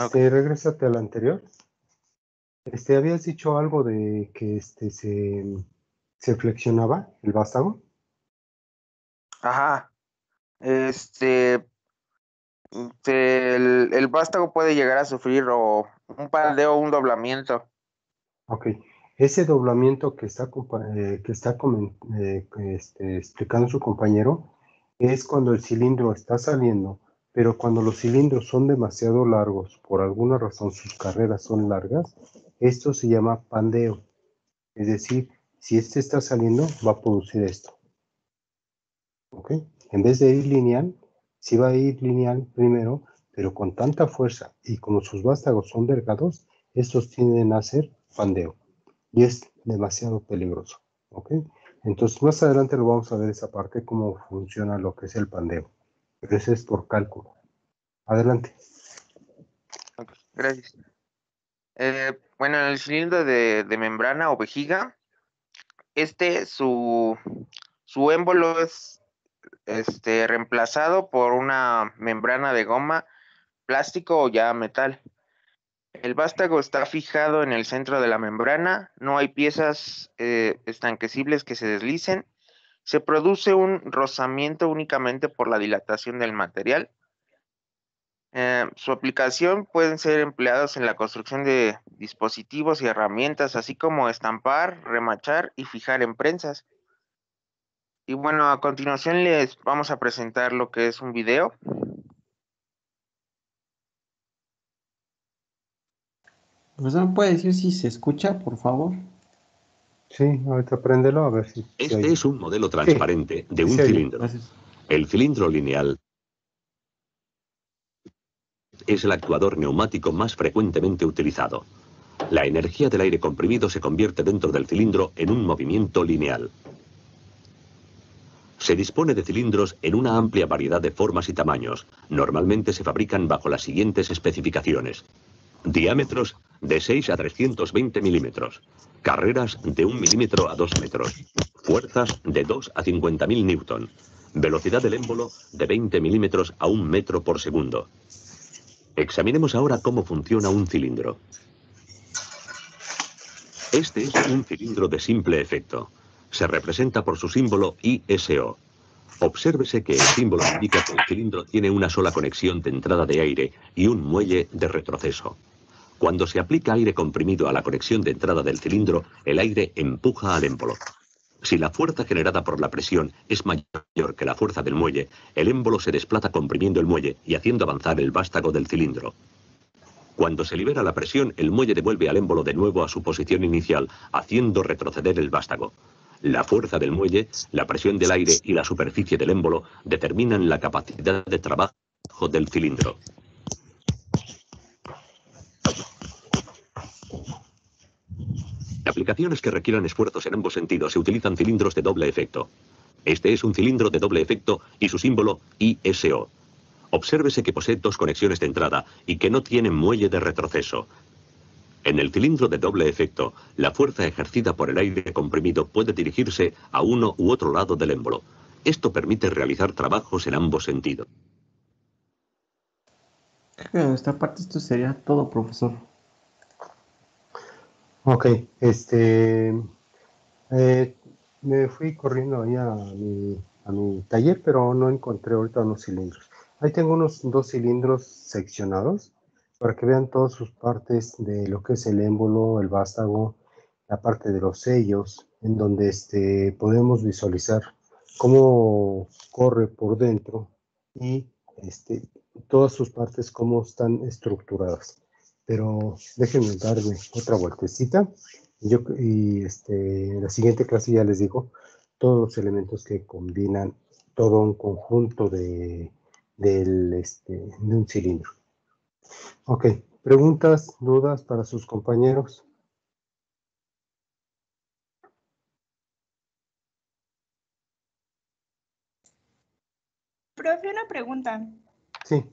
Okay. Regrésate al anterior. Habías dicho algo de que se flexionaba el vástago. Ajá. El vástago puede llegar a sufrir o un pandeo o un doblamiento. Ok. Ese doblamiento que está explicando su compañero es cuando el cilindro está saliendo, pero cuando los cilindros son demasiado largos, por alguna razón sus carreras son largas, esto se llama pandeo. Es decir, si este está saliendo, va a producir esto. ¿Ok? En vez de ir lineal, sí va a ir lineal primero, pero con tanta fuerza y como sus vástagos son delgados, estos tienden a ser pandeo. Y es demasiado peligroso. ¿Ok? Entonces, más adelante lo vamos a ver esa parte, cómo funciona lo que es el pandeo. Pero ese es por cálculo. Adelante. Okay, gracias. El cilindro de membrana o vejiga, su émbolo es reemplazado por una membrana de goma, plástico o ya metal. El vástago está fijado en el centro de la membrana, no hay piezas estanquecibles que se deslicen. Se produce un rozamiento únicamente por la dilatación del material. Su aplicación pueden ser empleados en la construcción de dispositivos y herramientas, así como estampar, remachar y fijar en prensas. Y bueno, a continuación les vamos a presentar lo que es un video. Profesor, ¿me puede decir si se escucha, por favor? Sí, ahorita préndelo a ver si... Este es un modelo transparente de un cilindro. El cilindro lineal es el actuador neumático más frecuentemente utilizado. La energía del aire comprimido se convierte dentro del cilindro en un movimiento lineal. Se dispone de cilindros en una amplia variedad de formas y tamaños. Normalmente se fabrican bajo las siguientes especificaciones. Diámetros de 6 a 320 milímetros. Carreras de 1 milímetro a 2 metros. Fuerzas de 2 a 50.000 newton. Velocidad del émbolo de 20 milímetros a 1 metro por segundo. Examinemos ahora cómo funciona un cilindro. Este es un cilindro de simple efecto. Se representa por su símbolo ISO. Obsérvese que el símbolo indica que el cilindro tiene una sola conexión de entrada de aire y un muelle de retroceso. Cuando se aplica aire comprimido a la conexión de entrada del cilindro, el aire empuja al émbolo. Si la fuerza generada por la presión es mayor que la fuerza del muelle, el émbolo se desplaza comprimiendo el muelle y haciendo avanzar el vástago del cilindro. Cuando se libera la presión, el muelle devuelve al émbolo de nuevo a su posición inicial, haciendo retroceder el vástago. La fuerza del muelle, la presión del aire y la superficie del émbolo determinan la capacidad de trabajo del cilindro. En aplicaciones que requieran esfuerzos en ambos sentidos se utilizan cilindros de doble efecto. Este es un cilindro de doble efecto y su símbolo ISO. Obsérvese que posee dos conexiones de entrada y que no tiene muelle de retroceso. En el cilindro de doble efecto, la fuerza ejercida por el aire comprimido puede dirigirse a uno u otro lado del émbolo. Esto permite realizar trabajos en ambos sentidos. Creo que de nuestra parte esto sería todo, profesor. Ok, me fui corriendo ahí a mi taller, pero no encontré ahorita unos cilindros. Ahí tengo unos 2 cilindros seccionados para que vean todas sus partes de lo que es el émbolo, el vástago, la parte de los sellos, en donde podemos visualizar cómo corre por dentro y todas sus partes cómo están estructuradas. Pero déjenme darme otra vueltecita y en la siguiente clase ya les digo todos los elementos que combinan todo un conjunto de un cilindro. Ok, preguntas, dudas para sus compañeros. Profe, una pregunta. Sí.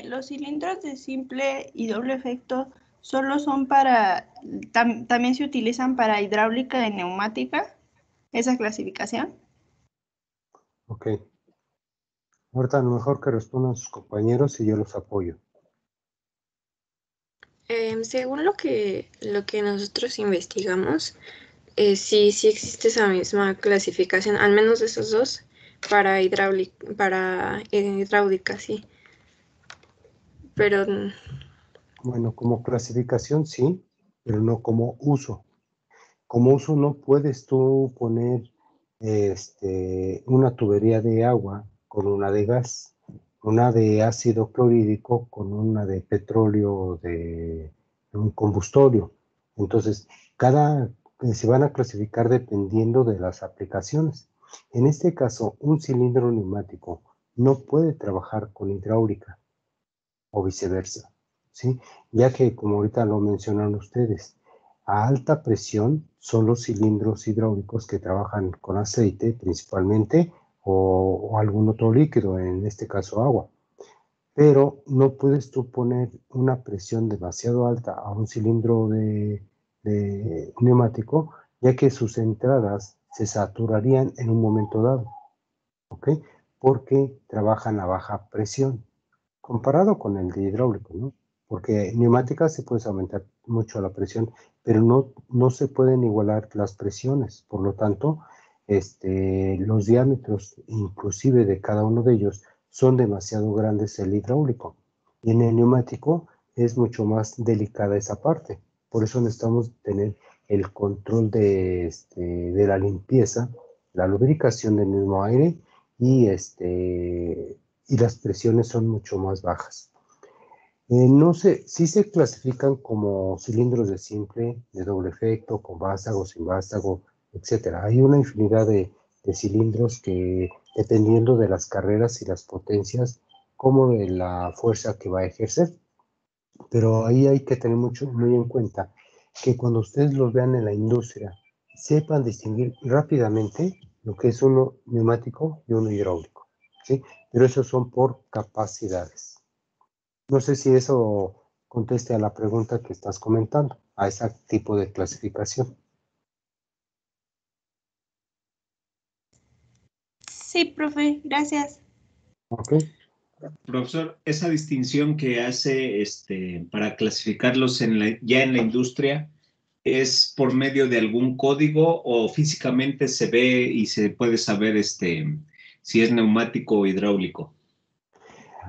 Los cilindros de simple y doble efecto solo son para, también se utilizan para hidráulica y neumática, esa clasificación. Ok. Ahorita a lo mejor que respondan sus compañeros y yo los apoyo. Según lo que nosotros investigamos, sí existe esa misma clasificación, al menos de esos dos, para hidráulica, sí. Pero bueno, como clasificación sí, pero no como uso. Como uso no puedes tú poner una tubería de agua con una de gas, una de ácido clorhídrico con una de petróleo de un combustorio. Entonces, se van a clasificar dependiendo de las aplicaciones. En este caso, un cilindro neumático no puede trabajar con hidráulica o viceversa, ¿sí? Ya que, como ahorita lo mencionan ustedes, a alta presión son los cilindros hidráulicos que trabajan con aceite principalmente o algún otro líquido, en este caso agua. Pero no puedes tú poner una presión demasiado alta a un cilindro de neumático, ya que sus entradas se saturarían en un momento dado, ¿ok? Porque trabajan a baja presión, comparado con el de hidráulico, ¿no? Porque neumáticas se puede aumentar mucho la presión, pero no se pueden igualar las presiones. Por lo tanto, los diámetros inclusive de cada uno de ellos son demasiado grandes el hidráulico. Y en el neumático es mucho más delicada esa parte. Por eso necesitamos tener el control de la limpieza, la lubricación del mismo aire y las presiones son mucho más bajas. No sé, sí se clasifican como cilindros de simple, de doble efecto, con vástago, sin vástago, etcétera. Hay una infinidad de cilindros que, dependiendo de las carreras y las potencias, como de la fuerza que va a ejercer. Pero ahí hay que tener muy en cuenta que cuando ustedes los vean en la industria, sepan distinguir rápidamente lo que es uno neumático y uno hidráulico, ¿sí? Pero esos son por capacidades. No sé si eso conteste a la pregunta que estás comentando, a ese tipo de clasificación. Sí, profe, gracias. Ok. Profesor, esa distinción que hace para clasificarlos ya en la industria, ¿es por medio de algún código o físicamente se ve y se puede saber si es neumático o hidráulico?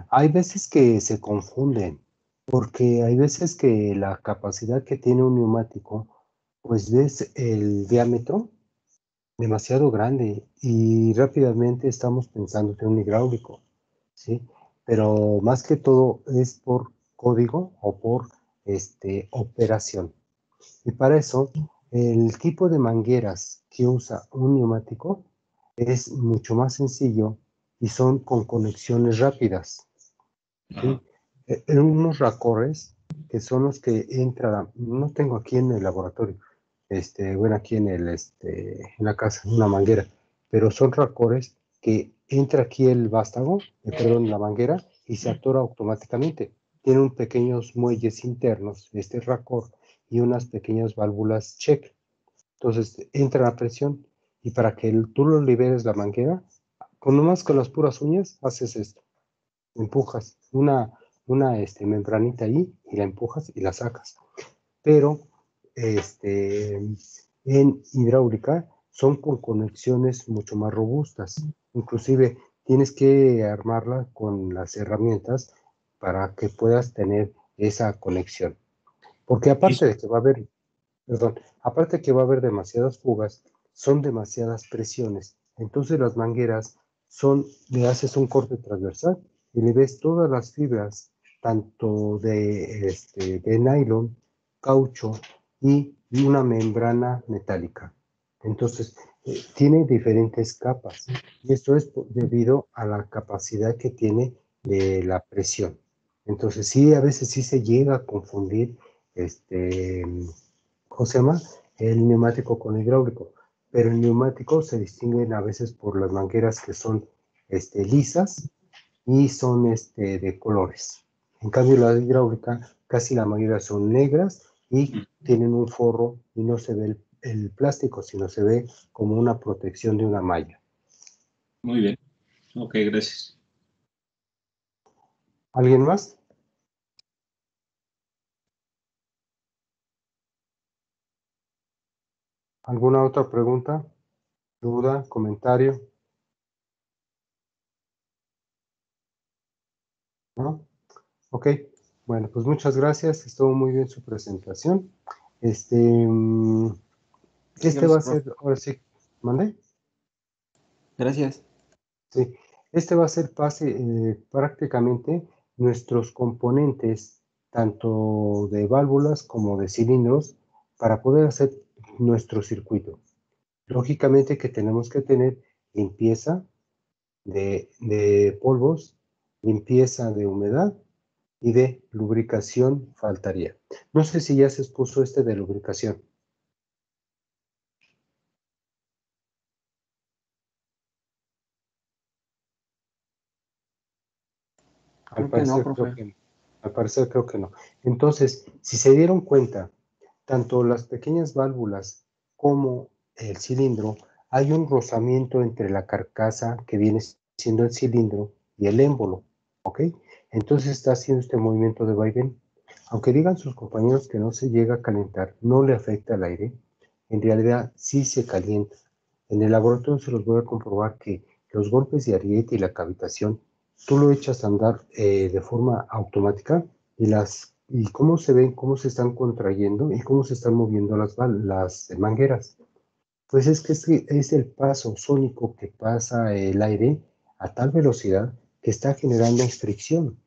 Hay veces que se confunden, porque hay veces que la capacidad que tiene un neumático, pues ves el diámetro demasiado grande y rápidamente estamos pensando en un hidráulico, ¿sí? Pero más que todo es por código o por operación. Y para eso, el tipo de mangueras que usa un neumático es mucho más sencillo y son con conexiones rápidas, ¿sí? En unos racorres que son los que entran, no tengo aquí en el laboratorio, bueno, aquí en la casa, una manguera, pero son racores que entra aquí el vástago, perdón, la manguera, y se atora automáticamente. Tienen pequeños muelles internos, racor, y unas pequeñas válvulas check. Entonces entra la presión, y para que tú lo liberes la manguera, nomás con las puras uñas, haces esto. Empujas una membranita ahí, y la empujas y la sacas. Pero en hidráulica son con conexiones mucho más robustas. Inclusive tienes que armarla con las herramientas para que puedas tener esa conexión. Porque aparte de que va a haber, aparte de que va a haber demasiadas fugas, son demasiadas presiones. Entonces las mangueras le haces un corte transversal y le ves todas las fibras, tanto de nylon, caucho y una membrana metálica. Entonces, tiene diferentes capas y esto es debido a la capacidad que tiene de la presión. Entonces, sí, a veces sí se llega a confundir ¿cómo se llama? El neumático con hidráulico, pero el neumático se distinguen a veces por las mangueras que son lisas y son de colores. En cambio, la hidráulica, casi la mayoría son negras y tienen un forro y no se ve el plástico, sino se ve como una protección de una malla. Muy bien. Ok, gracias. ¿Alguien más? ¿Alguna otra pregunta? ¿Duda? ¿Comentario? ¿No? Ok. Bueno, pues muchas gracias. Estuvo muy bien su presentación. Va a ser, ahora sí, ¿mandé? Gracias. Sí, va a ser prácticamente nuestros componentes, tanto de válvulas como de cilindros, para poder hacer nuestro circuito. Lógicamente que tenemos que tener limpieza de polvos, limpieza de humedad y de lubricación faltaría. No sé si ya se expuso de lubricación. Al parecer creo que no. Entonces, si se dieron cuenta, tanto las pequeñas válvulas como el cilindro, hay un rozamiento entre la carcasa que viene siendo el cilindro y el émbolo, ¿ok? Entonces está haciendo este movimiento de vaivén. Aunque digan sus compañeros que no se llega a calentar, no le afecta al aire, en realidad sí se calienta. En el laboratorio se los voy a comprobar que los golpes de ariete y la cavitación, tú lo echas a andar de forma automática y cómo se ven, cómo se están contrayendo y cómo se están moviendo las mangueras. Pues es que es el paso sónico que pasa el aire a tal velocidad que está generando fricción.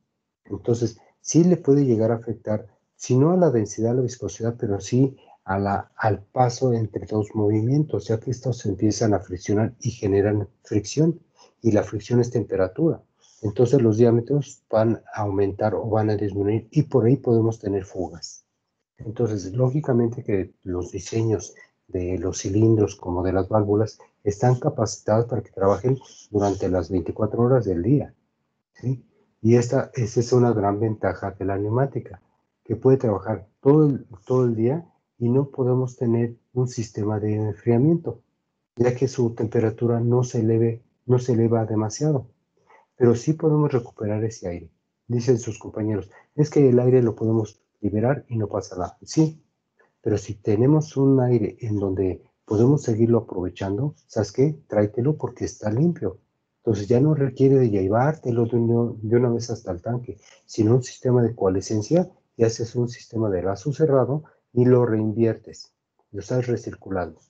Entonces, sí le puede llegar a afectar, si no a la densidad, a la viscosidad, pero sí al paso entre dos movimientos, ya que estos se empiezan a friccionar y generan fricción, y la fricción es temperatura. Entonces los diámetros van a aumentar o van a disminuir y por ahí podemos tener fugas. Entonces, lógicamente que los diseños de los cilindros como de las válvulas están capacitados para que trabajen durante las 24 horas del día, ¿sí? Y esa es una gran ventaja de la neumática, que puede trabajar todo el día y no podemos tener un sistema de enfriamiento, ya que su temperatura no se eleva demasiado. Pero sí podemos recuperar ese aire. Dicen sus compañeros, es que el aire lo podemos liberar y no pasa nada. Sí, pero si tenemos un aire en donde podemos seguirlo aprovechando, ¿sabes qué? Tráetelo porque está limpio. Entonces ya no requiere de llevártelo de una vez hasta el tanque, sino un sistema de coalescencia y haces un sistema de lazo cerrado y lo reinviertes. Lo estás recirculando.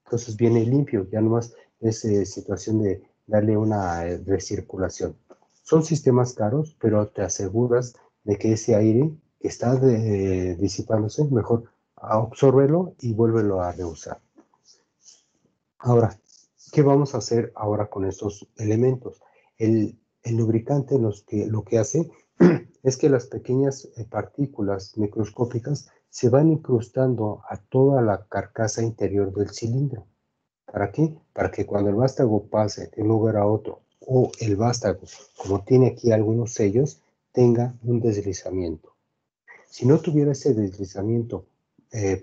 Entonces viene limpio, ya nomás es situación de darle una recirculación. Son sistemas caros, pero te aseguras de que ese aire que está disipándose, mejor absórbelo y vuélvelo a reusar. Ahora, ¿qué vamos a hacer ahora con estos elementos? El lubricante lo que hace es que las pequeñas partículas microscópicas se van incrustando a toda la carcasa interior del cilindro. ¿Para qué? Para que cuando el vástago pase de un lugar a otro o el vástago, como tiene aquí algunos sellos, tenga un deslizamiento. Si no tuviera ese deslizamiento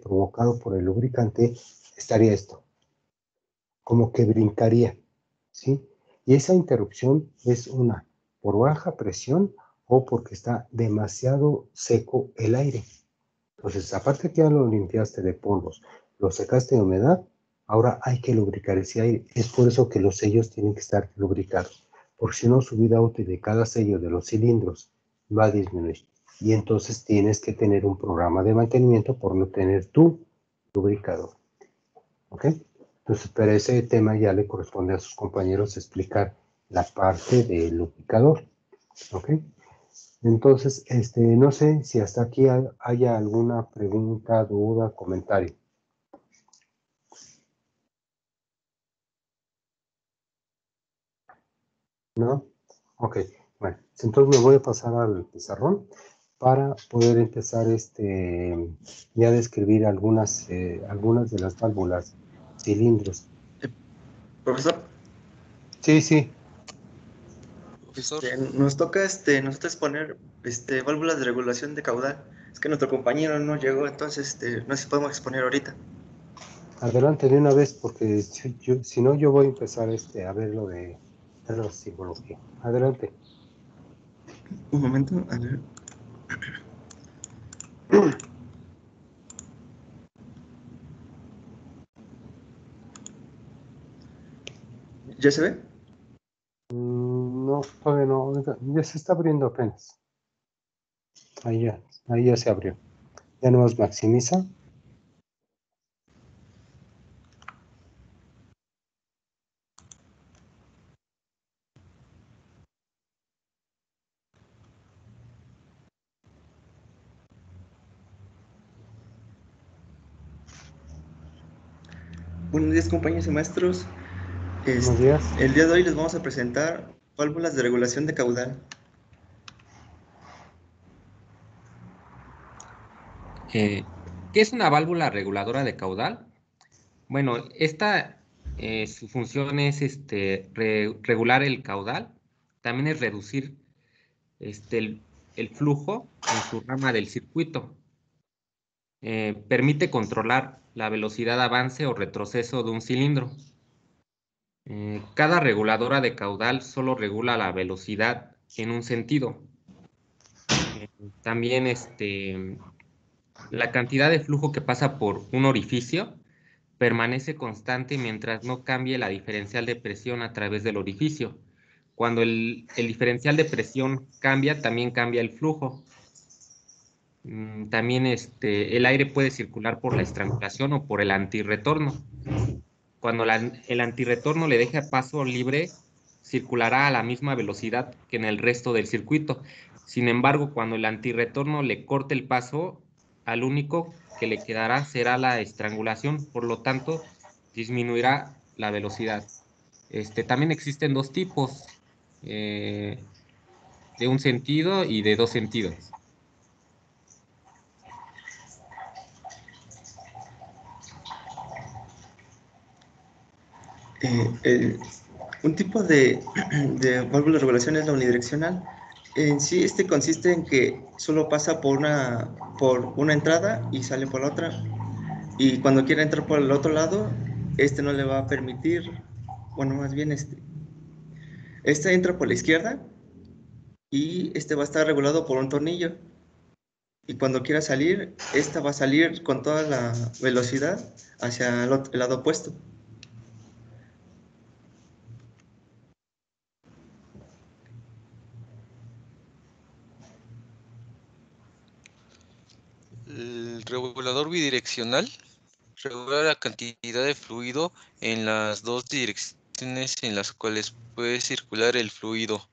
provocado por el lubricante, estaría esto, como que brincaría, ¿sí? Y esa interrupción es una por baja presión o porque está demasiado seco el aire. Entonces, aparte que ya lo limpiaste de polvos, lo secaste de humedad, ahora hay que lubricar ese aire. Es por eso que los sellos tienen que estar lubricados, porque si no, su vida útil de cada sello de los cilindros va a disminuir. Y entonces tienes que tener un programa de mantenimiento por no tener tu lubricador. ¿Ok? Entonces, pero ese tema ya le corresponde a sus compañeros explicar la parte del lubricador. ¿Ok? Entonces, no sé si hasta aquí haya alguna pregunta, duda, comentario. ¿No? Ok, bueno, entonces me voy a pasar al pizarrón para poder empezar ya a describir algunas de las válvulas, cilindros. Profesor. Sí, sí. Nos toca nosotros poner válvulas de regulación de caudal. Es que nuestro compañero no llegó, entonces no sé si podemos exponer ahorita. Adelante de una vez, porque si no, yo voy a empezar a ver lo de la simbología. Adelante. Un momento, a ver. ¿Ya se ve? No, todavía no. Ya se está abriendo apenas. Ahí ya se abrió. Ya nomás maximiza. Buenos días, compañeros y maestros. Buenos días. El día de hoy les vamos a presentar válvulas de regulación de caudal. ¿Qué es una válvula reguladora de caudal? Bueno, su función es regular el caudal, también es reducir el flujo en su rama del circuito. Permite controlar la velocidad de avance o retroceso de un cilindro. Cada reguladora de caudal solo regula la velocidad en un sentido. También la cantidad de flujo que pasa por un orificio permanece constante mientras no cambie la diferencial de presión a través del orificio. Cuando el diferencial de presión cambia, también cambia el flujo. También el aire puede circular por la estrangulación o por el antirretorno. Cuando el antirretorno le deja paso libre, circulará a la misma velocidad que en el resto del circuito. Sin embargo, cuando el antirretorno le corte el paso, al único que le quedará será la estrangulación, por lo tanto, disminuirá la velocidad. También existen dos tipos, de un sentido y de dos sentidos. Un tipo de válvula de regulación es la unidireccional. En sí, consiste en que solo pasa por una entrada y sale por la otra. Y cuando quiera entrar por el otro lado, no le va a permitir, bueno, más bien entra por la izquierda y va a estar regulado por un tornillo. Y cuando quiera salir, va a salir con toda la velocidad hacia el lado opuesto. El regulador bidireccional regula la cantidad de fluido en las dos direcciones en las cuales puede circular el fluido.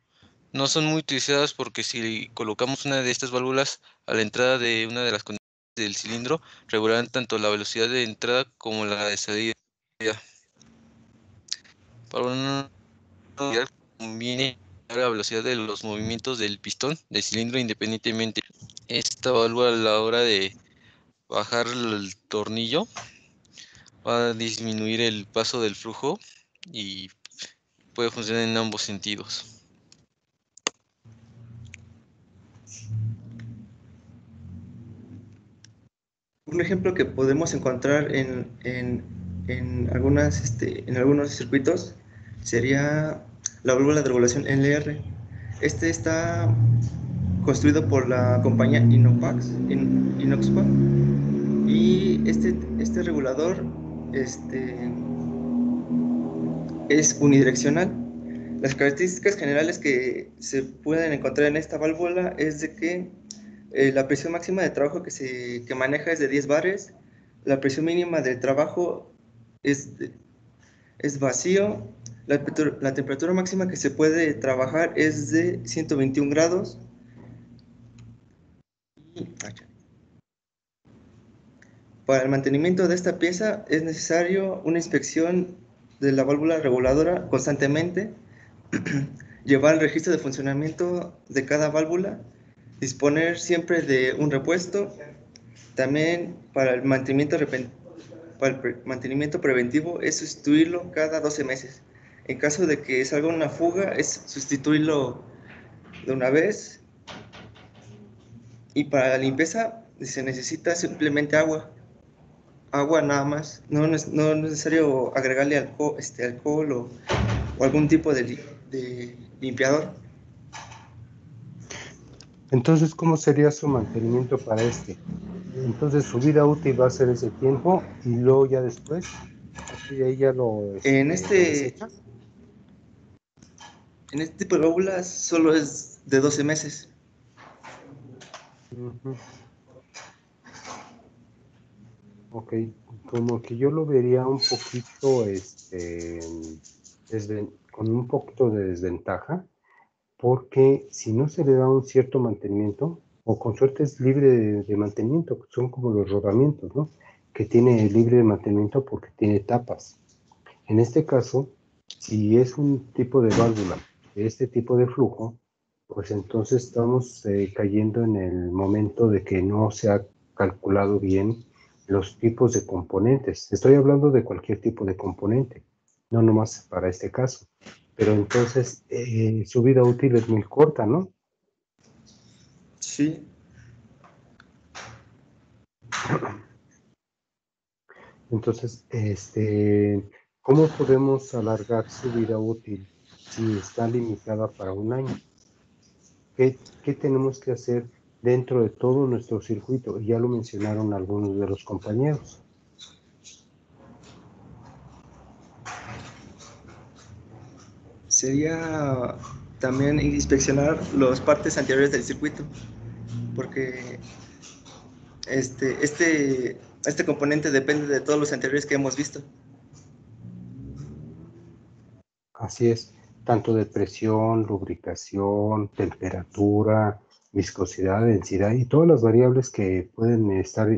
No son muy utilizadas porque si colocamos una de estas válvulas a la entrada de una de las conexiones del cilindro, regularán tanto la velocidad de entrada como la de salida. Para una unidad conviene la velocidad de los movimientos del pistón del cilindro independientemente. Esta válvula a la hora de bajar el tornillo va a disminuir el paso del flujo y puede funcionar en ambos sentidos. Un ejemplo que podemos encontrar en algunos circuitos sería la válvula de regulación LR. Está construido por la compañía Inoxpa, y este regulador es unidireccional. Las características generales que se pueden encontrar en esta válvula es de que la presión máxima de trabajo que maneja es de 10 bares, la presión mínima de trabajo es vacío, la temperatura máxima que se puede trabajar es de 121 grados. Para el mantenimiento de esta pieza es necesario una inspección de la válvula reguladora constantemente, llevar el registro de funcionamiento de cada válvula, disponer siempre de un repuesto. También para el mantenimiento preventivo es sustituirlo cada 12 meses. En caso de que salga una fuga, es sustituirlo de una vez. Y para la limpieza se necesita simplemente agua nada más. No es necesario agregarle alcohol o algún tipo de limpiador. Entonces, ¿cómo sería su mantenimiento para Entonces, su vida útil va a ser ese tiempo y luego ya después, y de ahí ya lo desechas. En este tipo de válvulas solo es de 12 meses. Ok, como que yo lo vería un poquito, con un poquito de desventaja, porque si no se le da un cierto mantenimiento, o con suerte es libre de mantenimiento, son como los rodamientos, ¿no? Que tiene libre de mantenimiento porque tiene tapas. En este caso, si es un tipo de válvula, de este tipo de flujo, pues entonces estamos cayendo en el momento de que no se ha calculado bien los tipos de componentes. Estoy hablando de cualquier tipo de componente, no nomás para este caso. Pero entonces su vida útil es muy corta, ¿no? Sí. Entonces, ¿cómo podemos alargar su vida útil si está limitada para un año? ¿Qué tenemos que hacer dentro de todo nuestro circuito? Ya lo mencionaron algunos de los compañeros. Sería también inspeccionar las partes anteriores del circuito, porque este componente depende de todos los anteriores que hemos visto. Así es, tanto de presión, lubricación, temperatura, viscosidad, densidad y todas las variables que pueden estar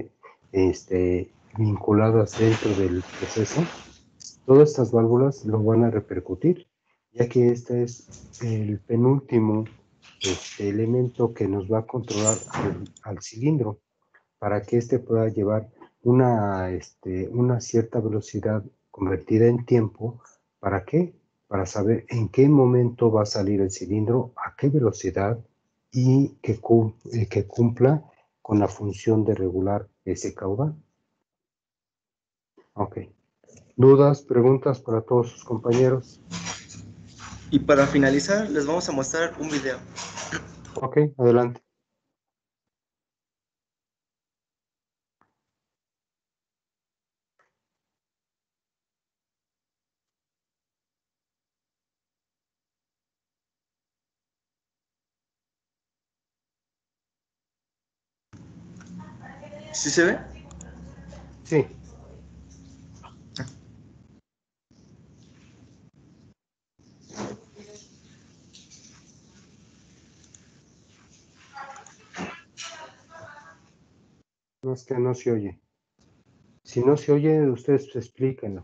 vinculadas dentro del proceso. Todas estas válvulas lo van a repercutir, ya que este es el penúltimo elemento que nos va a controlar al cilindro para que éste pueda llevar una cierta velocidad convertida en tiempo. ¿Para qué? Para saber en qué momento va a salir el cilindro, a qué velocidad y que cumpla con la función de regular ese caudal. Ok. ¿Dudas, preguntas para todos sus compañeros? Y para finalizar, les vamos a mostrar un video. Ok, adelante. ¿Sí se ve? Sí. No, es que no se oye. Si no se oye, ustedes explíquenlo.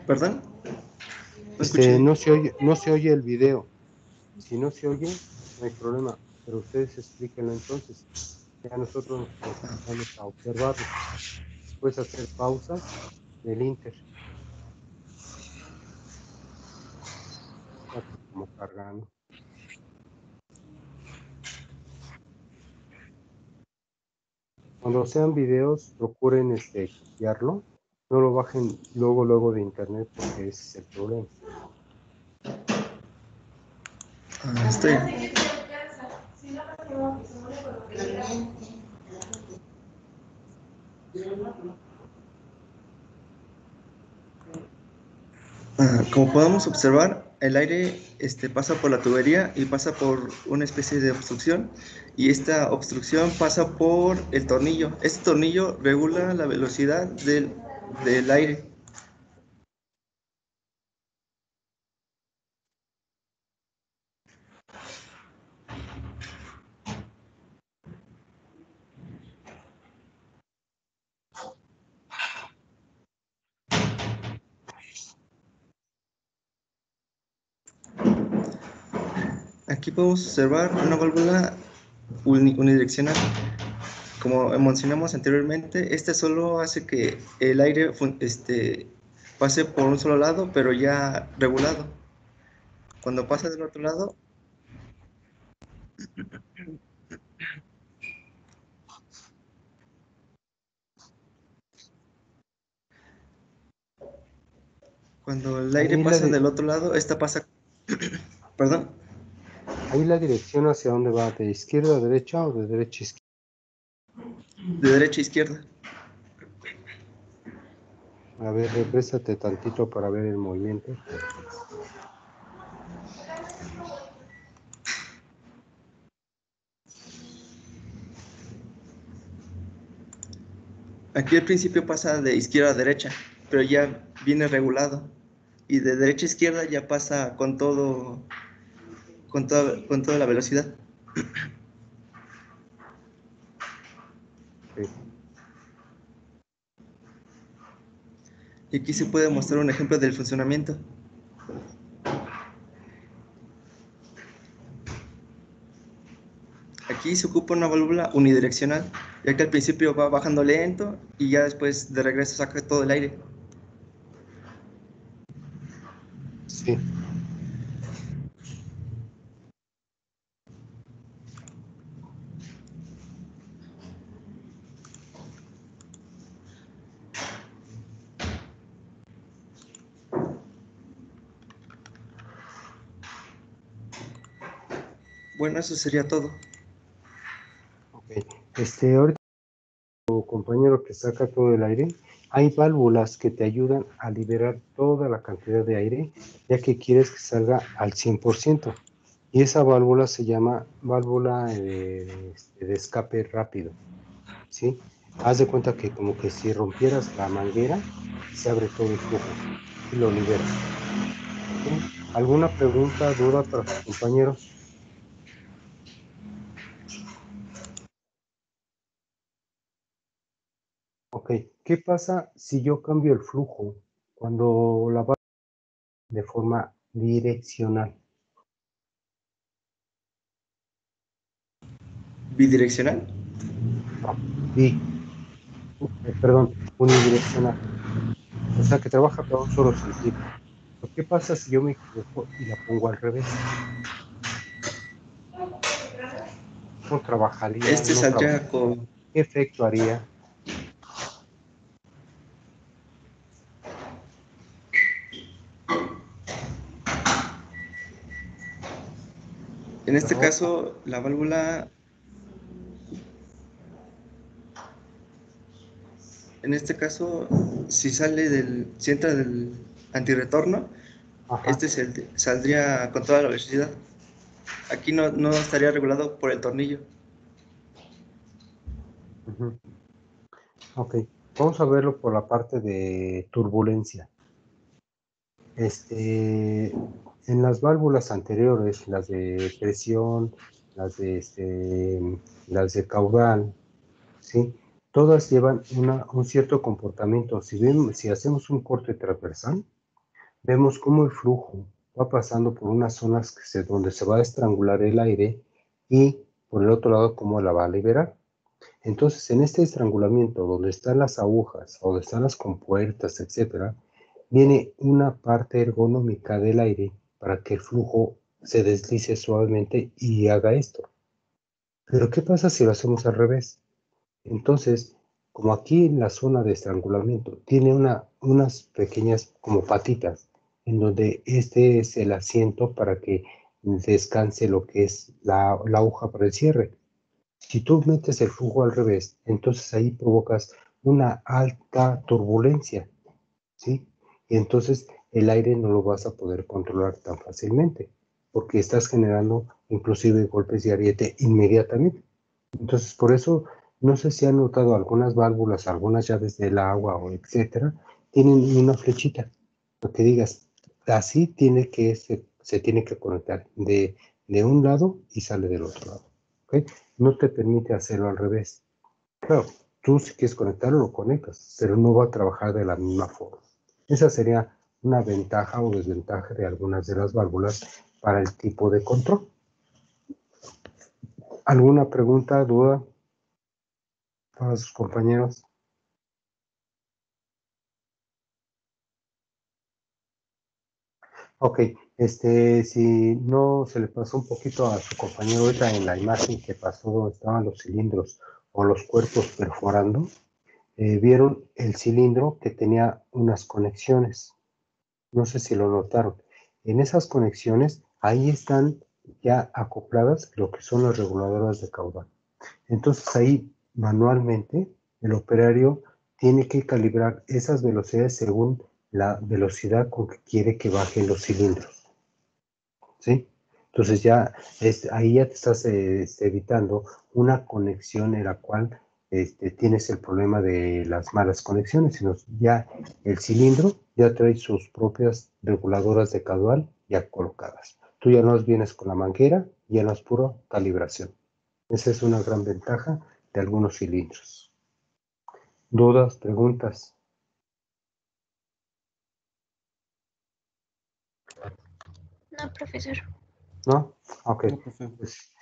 ¿Perdón? No escuché. No se oye el video. Si no se oye, no hay problema. Pero ustedes explíquenlo entonces. Ya nosotros nos vamos a observarlo. Puedes hacer pausas del Inter. Está como cargando. Cuando sean videos, procuren copiarlo. No lo bajen luego de internet porque ese es el problema. Estoy. Como podemos observar, el aire pasa por la tubería y pasa por una especie de obstrucción, y esta obstrucción pasa por el tornillo. Este tornillo regula la velocidad del aire. Aquí podemos observar una válvula unidireccional. Como mencionamos anteriormente, este solo hace que el aire pase por un solo lado, pero ya regulado. Cuando pasa del otro lado, cuando el aire pasa del otro lado, esta pasa... Perdón. Ahí la dirección hacia dónde va, ¿de izquierda a derecha o de derecha a izquierda? De derecha a izquierda. A ver, regrésate tantito para ver el movimiento. Aquí al principio pasa de izquierda a derecha, pero ya viene regulado. Y de derecha a izquierda ya pasa con toda la velocidad. Sí. Y aquí se puede mostrar un ejemplo del funcionamiento. Aquí se ocupa una válvula unidireccional, ya que al principio va bajando lento y ya después de regreso saca todo el aire. Sí. Bueno, eso sería todo. Ok. Ahorita tu compañero que saca todo el aire, hay válvulas que te ayudan a liberar toda la cantidad de aire, ya que quieres que salga al 100%. Y esa válvula se llama válvula de escape rápido, ¿sí? Haz de cuenta que como que si rompieras la manguera, se abre todo el flujo y lo liberas. ¿Sí? ¿Alguna pregunta, duda para sus compañeros? Ok, ¿qué pasa si yo cambio el flujo cuando la válvula de forma direccional? ¿Bidireccional? No, unidireccional. O sea, que trabaja para un solo sentido. ¿Pero qué pasa si yo me equivoco y la pongo al revés? ¿No trabajaría? Este ¿No trabajaría? saldría con... ¿Qué efecto haría? En este caso, la válvula... En este caso, si entra del antirretorno, este saldría con toda la velocidad. Aquí no estaría regulado por el tornillo. Ok, vamos a verlo por la parte de turbulencia. En las válvulas anteriores, las de presión, las de caudal, ¿sí? Todas llevan un cierto comportamiento. Si hacemos un corte transversal, vemos cómo el flujo va pasando por unas zonas donde se va a estrangular el aire y por el otro lado cómo la va a liberar. Entonces, en este estrangulamiento, donde están las agujas, donde están las compuertas, etcétera, viene una parte ergonómica del aire para que el flujo se deslice suavemente y haga esto. Pero, ¿qué pasa si lo hacemos al revés? Entonces, como aquí en la zona de estrangulamiento tiene unas pequeñas como patitas, en donde este es el asiento para que descanse lo que es la aguja para el cierre. Si tú metes el flujo al revés, entonces ahí provocas una alta turbulencia, ¿sí? Y entonces el aire no lo vas a poder controlar tan fácilmente, porque estás generando inclusive golpes de ariete inmediatamente. Entonces, por eso, no sé si han notado algunas válvulas, algunas llaves del agua o etcétera, tienen una flechita, lo que digas, así se tiene que conectar de un lado y sale del otro lado. ¿Okay? No te permite hacerlo al revés. Claro, tú si quieres conectarlo, lo conectas, pero no va a trabajar de la misma forma. Esa sería una ventaja o desventaja de algunas de las válvulas para el tipo de control. ¿Alguna pregunta, duda para sus compañeros? Ok, si no se le pasó un poquito a su compañero ahorita en la imagen que pasó donde estaban los cilindros o los cuerpos perforando, vieron el cilindro que tenía unas conexiones. No sé si lo notaron. En esas conexiones, ahí están ya acopladas lo que son las reguladoras de caudal. Entonces ahí manualmente el operario tiene que calibrar esas velocidades según la velocidad con que quiere que bajen los cilindros. ¿Sí? Entonces ahí ya te estás evitando una conexión en la cual tienes el problema de las malas conexiones, sino ya el cilindro ya trae sus propias reguladoras de caudal ya colocadas. Tú ya no vienes con la manguera, ya no es pura calibración. Esa es una gran ventaja de algunos cilindros. ¿Dudas, preguntas? No, profesor. ¿No? Ok. Pues,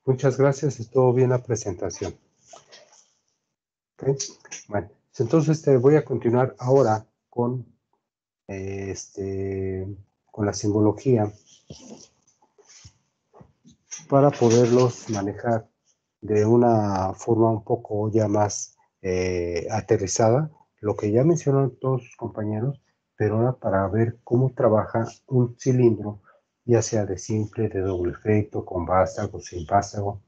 muchas gracias. Estuvo bien la presentación. Okay. Bueno, entonces voy a continuar ahora con, con la simbología para poderlos manejar de una forma un poco ya más aterrizada, lo que ya mencionaron todos sus compañeros, pero ahora para ver cómo trabaja un cilindro ya sea de simple, de doble efecto, con vástago, sin vástago.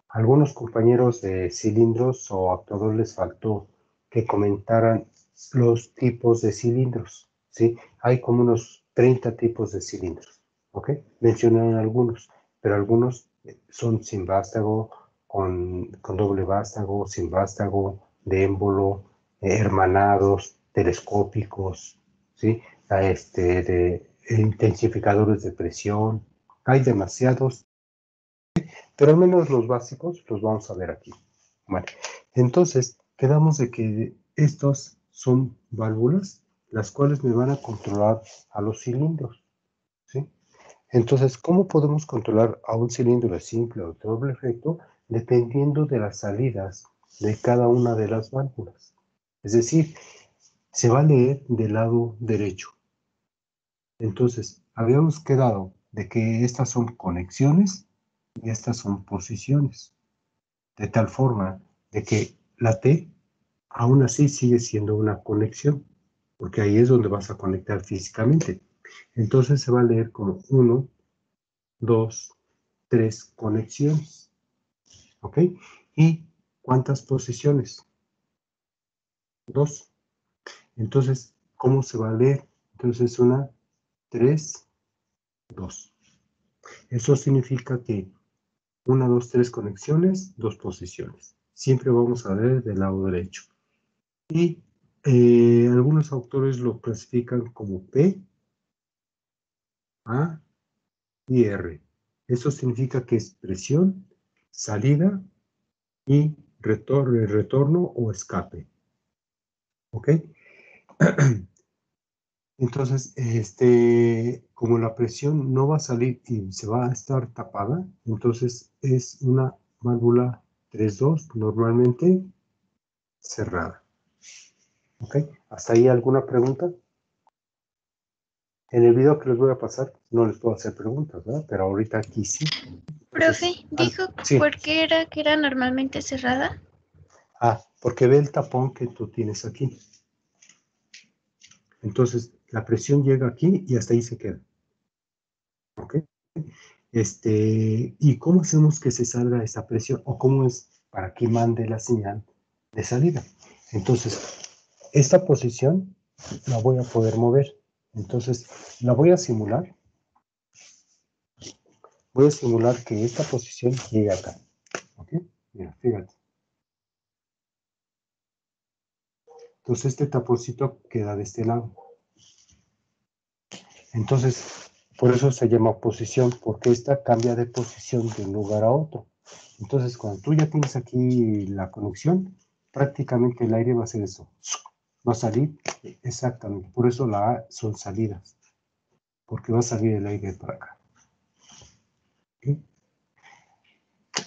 Algunos compañeros de cilindros o actuadores les faltó que comentaran los tipos de cilindros, ¿sí? Hay como unos 30 tipos de cilindros, ¿ok? Mencionaron algunos, pero algunos son sin vástago, con doble vástago, sin vástago, de émbolo, hermanados, telescópicos, ¿sí? De intensificadores de presión. Hay demasiados, pero al menos los básicos los vamos a ver aquí. Vale. Entonces, quedamos de que estos son válvulas, las cuales me van a controlar a los cilindros, ¿sí? Entonces, ¿cómo podemos controlar a un cilindro de simple o de doble efecto? Dependiendo de las salidas de cada una de las válvulas. Es decir, se va a leer del lado derecho. Entonces, habíamos quedado de que estas son conexiones y estas son posiciones. De tal forma de que la T aún así sigue siendo una conexión, porque ahí es donde vas a conectar físicamente. Entonces se va a leer como 1, 2, 3 conexiones. ¿Ok? ¿Y cuántas posiciones? 2. Entonces, ¿cómo se va a leer? Entonces, 1, 3, 2. Eso significa que 1, 2, 3 conexiones, 2 posiciones. Siempre vamos a ver del lado derecho. Y algunos autores lo clasifican como P, A y R. Eso significa que es presión, salida y retorno o escape. ¿Ok? Entonces, como la presión no va a salir y se va a estar tapada, entonces es una válvula 3-2 normalmente cerrada. ¿Ok? ¿Hasta ahí alguna pregunta? En el video que les voy a pasar no les puedo hacer preguntas, ¿verdad? Pero ahorita aquí sí. Profe, dijo sí. por qué era que era normalmente cerrada. Porque ve el tapón que tú tienes aquí. Entonces, la presión llega aquí y hasta ahí se queda. ¿Ok? ¿Y cómo hacemos que se salga esa presión? ¿O cómo es para que mande la señal de salida? Entonces, esta posición la voy a poder mover. Entonces, la voy a simular. Voy a simular que esta posición llegue acá. ¿Ok? Mira, fíjate. Entonces, este taponcito queda de este lado. Entonces, por eso se llama posición, porque esta cambia de posición de un lugar a otro. Entonces, cuando tú ya tienes aquí la conexión, prácticamente el aire va a hacer eso. Va a salir exactamente. Por eso la A son salidas. Porque va a salir el aire para acá. ¿Okay?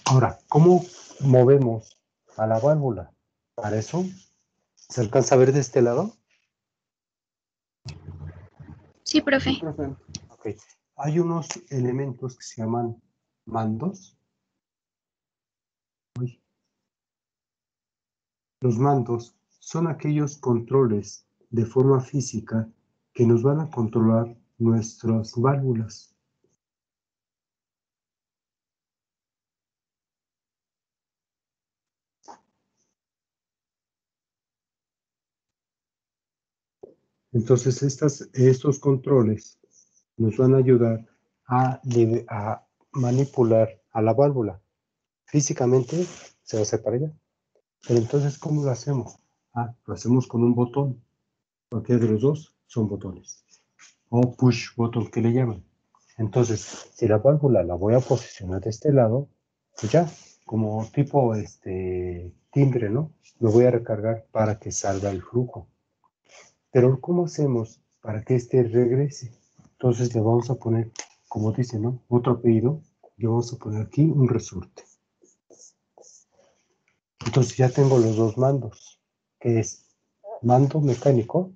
Ahora, ¿cómo movemos a la válvula? Para eso, ¿se alcanza a ver de este lado? Sí, profe. Sí, profe. Ok. Hay unos elementos que se llaman mandos. Los mandos son aquellos controles de forma física que nos van a controlar nuestras válvulas. Entonces, estos controles nos van a ayudar a manipular a la válvula. Físicamente se va a hacer para allá. Pero entonces, ¿cómo lo hacemos? Lo hacemos con un botón. Cualquiera de los dos son botones. O push button que le llaman. Entonces, si la válvula la voy a posicionar de este lado, pues ya, como tipo timbre, ¿no? Lo voy a recargar para que salga el flujo. Pero ¿cómo hacemos para que regrese? Entonces le vamos a poner, como dice, ¿no? Otro apellido. Le vamos a poner aquí un resorte. Entonces ya tengo los dos mandos, que es mando mecánico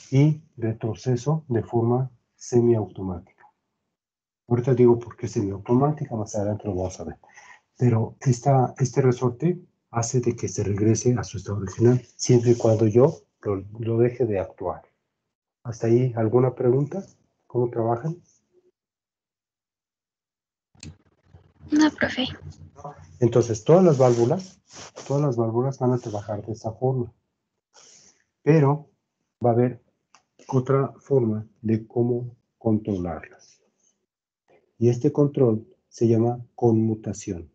y retroceso de forma semiautomática. Ahorita digo por qué semiautomática, más adelante lo vamos a ver. Pero este resorte hace de que se regrese a su estado original, siempre y cuando yo lo deje de actuar. ¿Hasta ahí alguna pregunta? ¿Cómo trabajan? No, profe. Entonces, todas las válvulas van a trabajar de esa forma. Pero va a haber otra forma de cómo controlarlas. Y este control se llama conmutación.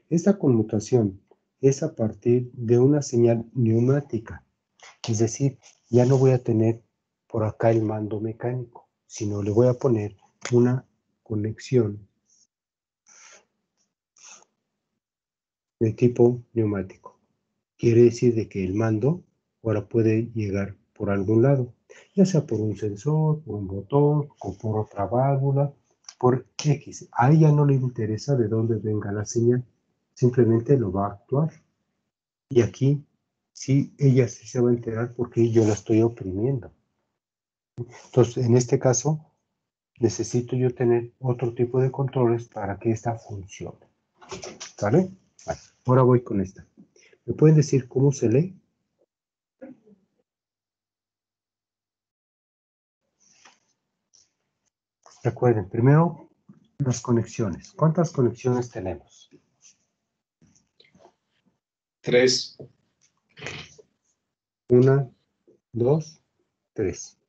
Esta conmutación es a partir de una señal neumática. Es decir, ya no voy a tener por acá el mando mecánico, sino le voy a poner una conexión de tipo neumático. Quiere decir de que el mando ahora puede llegar por algún lado, ya sea por un sensor, por un botón, o por otra válvula, por X. A ella no le interesa de dónde venga la señal, simplemente lo va a actuar. Y aquí sí, ella sí se va a enterar porque yo la estoy oprimiendo. Entonces, en este caso, necesito yo tener otro tipo de controles para que esta funcione. ¿Vale? Vale. Ahora voy con esta. ¿Me pueden decir cómo se lee? Recuerden, primero las conexiones. ¿Cuántas conexiones tenemos? 3. 1, 2, 3.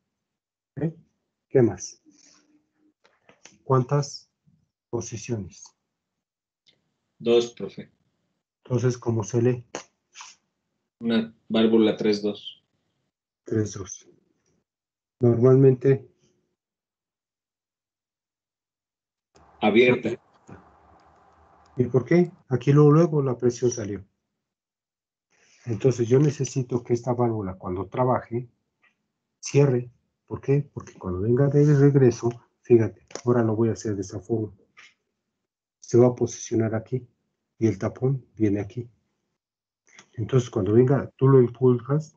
¿Okay? ¿Qué más? ¿Cuántas posiciones? 2, profe. Entonces, ¿cómo se lee? Una válvula 3-2. 3-2. Normalmente abierta. ¿Y por qué? Aquí luego la presión salió. Entonces yo necesito que esta válvula cuando trabaje cierre. ¿Por qué? Porque cuando venga de regreso, fíjate, ahora lo voy a hacer de esa forma. Se va a posicionar aquí y el tapón viene aquí. Entonces cuando venga, tú lo impulsas,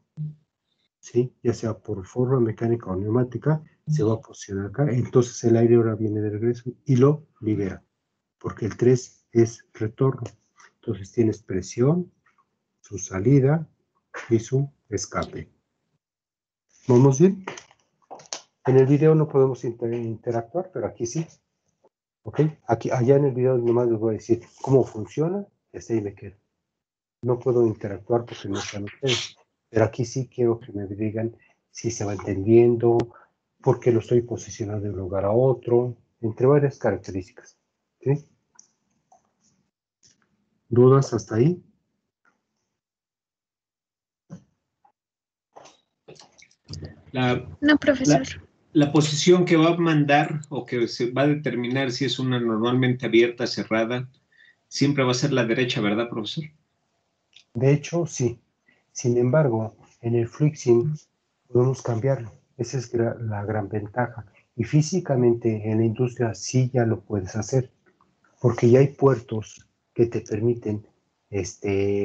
¿sí? Ya sea por forma mecánica o neumática, se va a posicionar acá. Entonces el aire ahora viene de regreso y lo libera. Porque el 3 es retorno. Entonces tienes presión, su salida y su escape. ¿Vamos bien? En el video no podemos interactuar, pero aquí sí. ¿Ok? Aquí, allá en el video nomás les voy a decir cómo funciona y hasta ahí me quedo. No puedo interactuar porque no están ustedes. Pero aquí sí quiero que me digan si se va entendiendo, por qué lo estoy posicionando de un lugar a otro, entre varias características. ¿Sí? ¿Dudas hasta ahí? No, profesor. La posición que va a mandar o que se va a determinar si es una normalmente abierta, cerrada, siempre va a ser la derecha, ¿verdad, profesor? De hecho, sí. Sin embargo, en el FluidSync podemos cambiarlo. Esa es la gran ventaja. Y físicamente en la industria sí ya lo puedes hacer, porque ya hay puertos que te permiten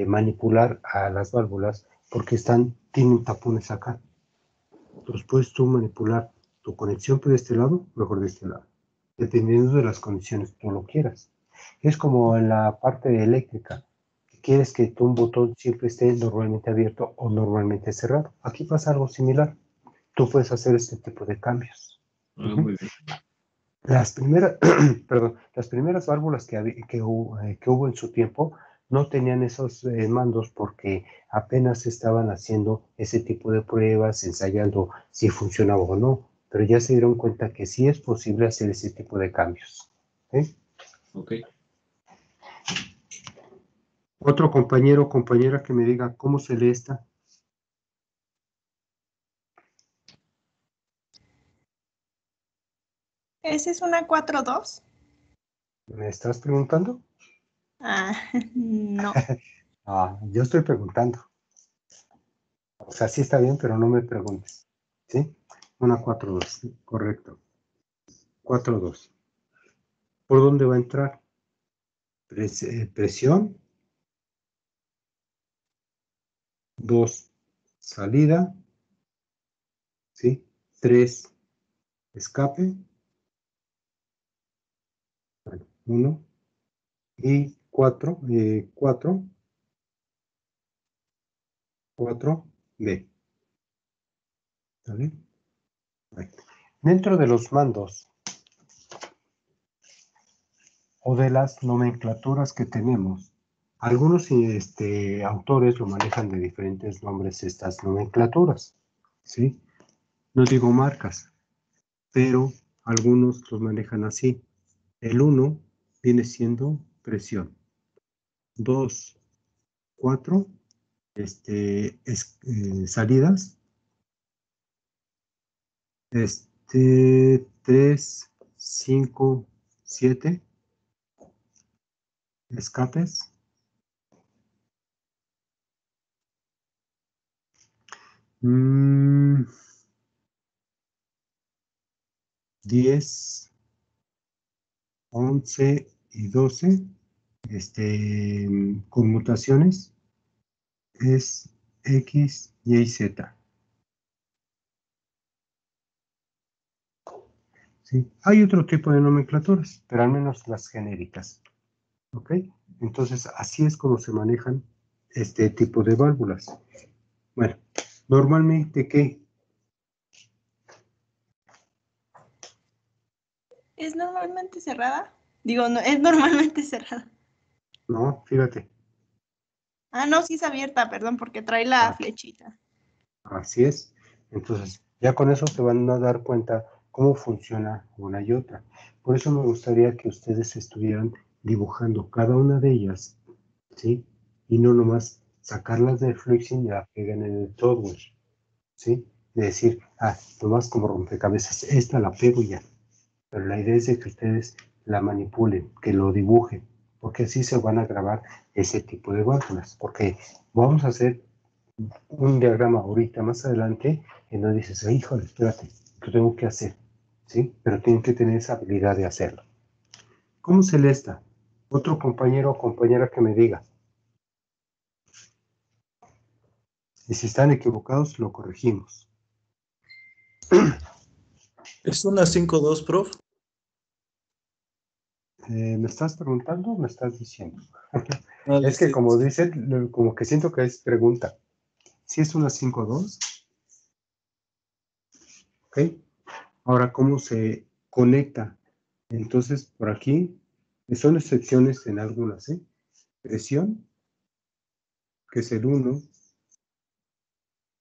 manipular a las válvulas porque tienen tapones acá. Entonces puedes tú manipular tu conexión por este lado, mejor de este lado, dependiendo de las condiciones que tú lo quieras. Es como en la parte eléctrica. Quieres que un botón siempre esté normalmente abierto o normalmente cerrado. Aquí pasa algo similar. Tú puedes hacer este tipo de cambios. Muy bien. Las primeras, las primeras válvulas que hubo en su tiempo no tenían esos mandos porque apenas estaban haciendo ese tipo de pruebas, ensayando si funcionaba o no, pero ya se dieron cuenta que sí es posible hacer ese tipo de cambios. ¿Sí? Ok. Otro compañero o compañera que me diga cómo se lee esta. ¿Esa es una 4-2? ¿Me estás preguntando? No. Yo estoy preguntando. O sea, sí está bien, pero no me preguntes. ¿Sí? Una 4-2, correcto. 4-2. ¿Por dónde va a entrar? Presión. 2, salida. ¿Sí? 3, escape. 1. Y 4, 4, B. ¿Vale? Dentro de los mandos o de las nomenclaturas que tenemos, algunos autores lo manejan de diferentes nombres estas nomenclaturas, ¿sí? No digo marcas, pero algunos los manejan así. El 1 viene siendo presión. 2, 4, salidas. 3, 5, 7, escapes. 10, 11 y 12, conmutaciones es X, Y y Z. ¿Sí? Hay otro tipo de nomenclaturas, pero al menos las genéricas. ¿Ok? Entonces, así es como se manejan este tipo de válvulas. Bueno, normalmente, ¿qué? ¿Es normalmente cerrada? Digo, no, es normalmente cerrada. No, fíjate. Ah, no, sí es abierta, perdón, porque trae la flechita. Así es. Entonces, ya con eso se van a dar cuenta cómo funciona una y otra. Por eso me gustaría que ustedes estuvieran dibujando cada una de ellas, ¿sí? Y no nomás sacarlas del Fluxing y la peguen en el software, ¿sí? De decir, nomás como rompecabezas, esta la pego y ya. Pero la idea es de que ustedes la manipulen, que lo dibujen, porque así se van a grabar ese tipo de válvulas. Porque vamos a hacer un diagrama ahorita más adelante en donde dices, híjole, espérate, ¿qué tengo que hacer? ¿Sí? Pero tienen que tener esa habilidad de hacerlo. ¿Cómo se lee esta? Otro compañero o compañera que me diga. Y si están equivocados, lo corregimos. ¿Es una 5.2, prof? ¿Me estás preguntando o me estás diciendo? Vale, Es que sí. como dicen, como que siento que es pregunta. ¿Sí es una 5.2? ¿Ok? Ahora, ¿cómo se conecta? Entonces, por aquí, son excepciones en algunas, ¿eh? Presión, que es el 1,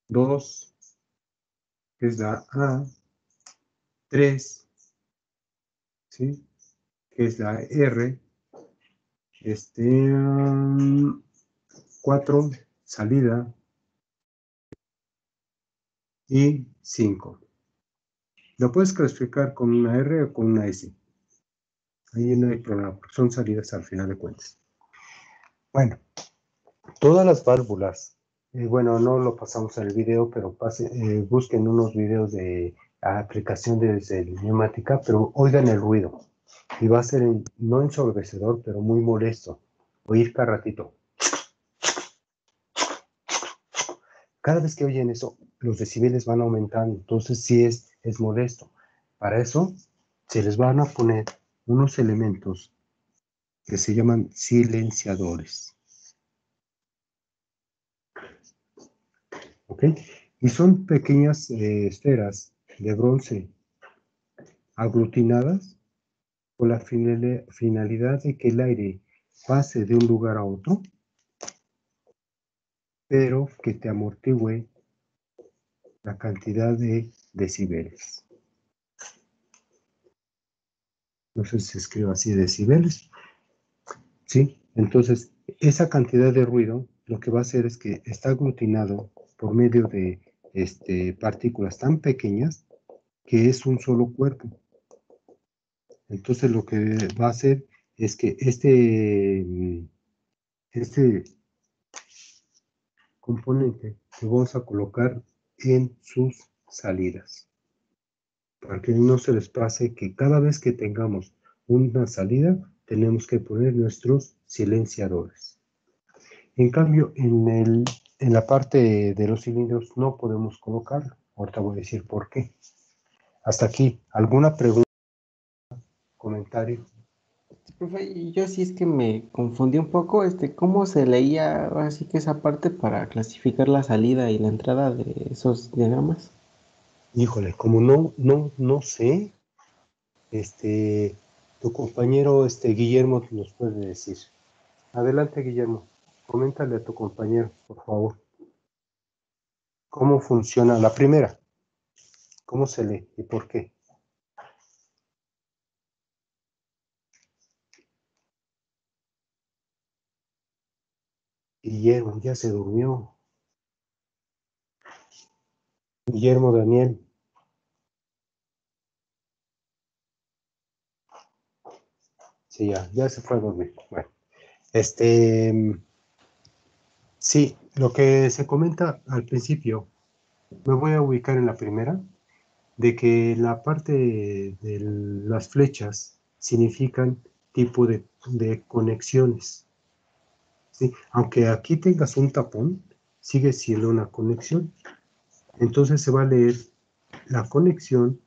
2, que es la A, 3, ¿sí? Que es la R, 4, salida, y 5. Lo puedes clasificar con una R o con una S. Ahí no hay problema, porque son salidas al final de cuentas. Bueno, todas las válvulas, bueno, no lo pasamos en el video, pero busquen unos videos de aplicación desde el neumática, pero oigan el ruido. Y va a ser no ensordecedor, pero muy molesto. Oír cada ratito. Cada vez que oyen eso, los decibeles van aumentando. Entonces sí es molesto. Para eso, se les van a poner unos elementos que se llaman silenciadores. ¿Ok? Y son pequeñas esferas de bronce aglutinadas con la finalidad de que el aire pase de un lugar a otro, pero que te amortigüe la cantidad de decibeles. No sé si se escribe así, decibeles. ¿Sí? Entonces, esa cantidad de ruido lo que va a hacer es que está aglutinado por medio de partículas tan pequeñas que es un solo cuerpo. Entonces, lo que va a hacer es que este componente lo vamos a colocar en sus salidas. Para que no se les pase que cada vez que tengamos una salida, tenemos que poner nuestros silenciadores. En cambio, en la parte de los cilindros no podemos colocarlo. Ahorita voy a decir por qué. Hasta aquí, ¿alguna pregunta, comentario? Profe, yo sí es que me confundí un poco, ¿cómo se leía así que esa parte para clasificar la salida y la entrada de esos diagramas? Híjole, como no sé, tu compañero, Guillermo, nos puede decir. Adelante, Guillermo. Coméntale a tu compañero, por favor. ¿Cómo funciona la primera? ¿Cómo se lee y por qué? Guillermo, ya se durmió. Guillermo Daniel. Sí, ya se fue a dormir. Bueno, sí, lo que se comenta al principio, me voy a ubicar en la primera, de que la parte de las flechas significan tipo de conexiones. ¿Sí? Aunque aquí tengas un tapón, sigue siendo una conexión. Entonces se va a leer la conexión,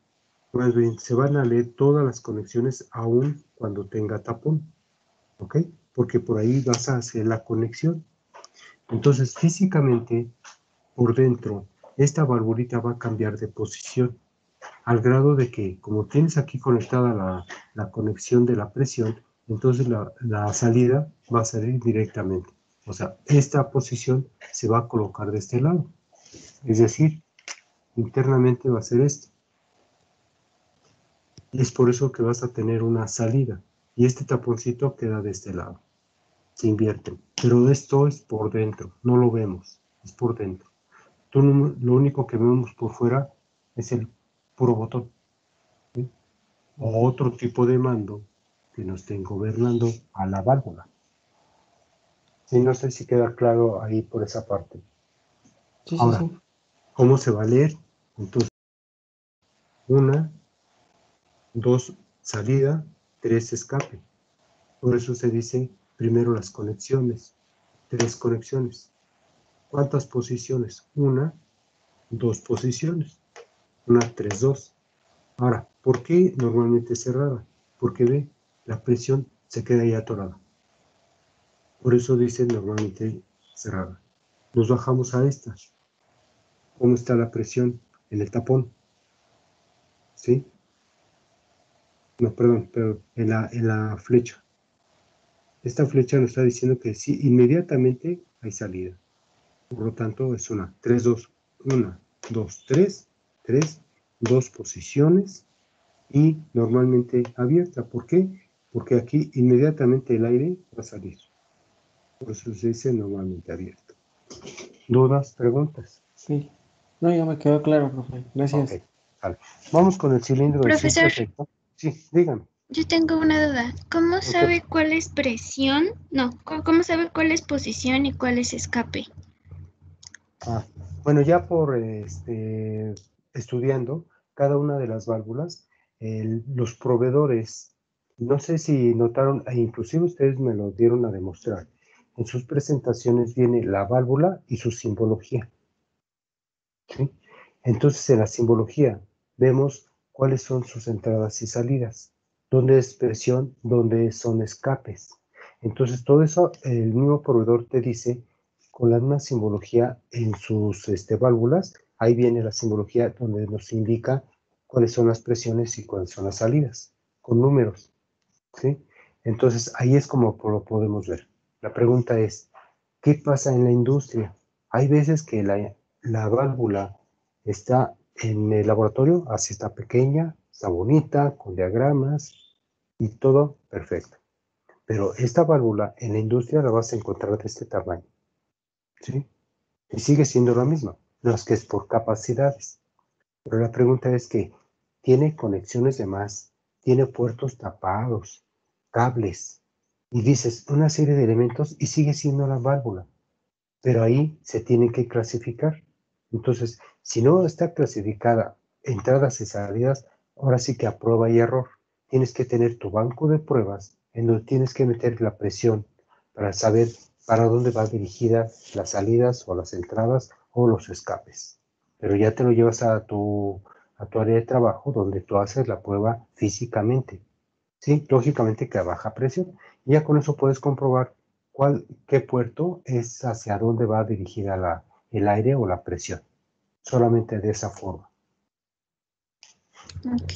más bien se van a leer todas las conexiones aún cuando tenga tapón, ¿ok? Porque por ahí vas a hacer la conexión. Entonces físicamente, por dentro, esta valvulita va a cambiar de posición, al grado de que, como tienes aquí conectada la conexión de la presión, entonces la salida va a salir directamente. O sea, esta posición se va a colocar de este lado. Es decir, internamente va a ser esto. Y es por eso que vas a tener una salida. Y este taponcito queda de este lado. Se invierte. Pero esto es por dentro. No lo vemos. Es por dentro. Lo único que vemos por fuera es el puro botón. ¿Sí? O otro tipo de mando que nos estén gobernando a la válvula. Sí, no sé si queda claro ahí por esa parte. Sí, Ahora, sí. ¿cómo se va a leer? Entonces, 1, 2 salida, 3 escape. Por eso se dice primero las conexiones. 3 conexiones. ¿Cuántas posiciones? 1, 2 posiciones. 1, 3, 2. Ahora, ¿por qué normalmente es cerrada? Porque ve, la presión se queda ahí atorada. Por eso dice normalmente cerrada. Nos bajamos a esta. ¿Cómo está la presión en el tapón? ¿Sí? No, perdón, pero en la flecha. Esta flecha nos está diciendo que sí, inmediatamente hay salida. Por lo tanto, es 3, 2, 1, 2, 3, 3, 2 posiciones y normalmente abierta. ¿Por qué? Porque aquí inmediatamente el aire va a salir. Por eso se dice normalmente abierto. ¿Dudas, preguntas? Sí. No, ya me quedó claro, profe. Gracias. Ok, vale. Vamos con el cilindro de simple Profesor, efecto. Sí, dígame. yo tengo una duda. ¿Cómo Ok. sabe cuál es presión? No, ¿cómo sabe cuál es posición y cuál es escape? Bueno, ya por estudiando cada una de las válvulas, los proveedores, no sé si notaron, e inclusive ustedes me lo dieron a demostrar, en sus presentaciones viene la válvula y su simbología. ¿Sí? Entonces, en la simbología vemos cuáles son sus entradas y salidas, dónde es presión, dónde son escapes. Entonces, todo eso el mismo proveedor te dice con la misma simbología en sus válvulas. Ahí viene la simbología donde nos indica cuáles son las presiones y cuáles son las salidas, con números. ¿Sí? Entonces, ahí es como lo podemos ver. La pregunta es, ¿qué pasa en la industria? Hay veces que la válvula está en el laboratorio, así está pequeña, está bonita, con diagramas y todo perfecto. Pero esta válvula en la industria la vas a encontrar de este tamaño. ¿Sí? Y sigue siendo la misma, no es que es por capacidades. Pero la pregunta es que tiene conexiones de más, tiene puertos tapados, cables, y dices una serie de elementos y sigue siendo la válvula. Pero ahí se tiene que clasificar. Entonces, si no está clasificada entradas y salidas, ahora sí que a prueba y error. Tienes que tener tu banco de pruebas en donde tienes que meter la presión para saber para dónde va dirigida las salidas o las entradas o los escapes. Pero ya te lo llevas a tu área de trabajo donde tú haces la prueba físicamente. Sí, lógicamente que a baja presión. Y ya con eso puedes comprobar qué puerto es hacia dónde va dirigida el aire o la presión. Solamente de esa forma. Ok.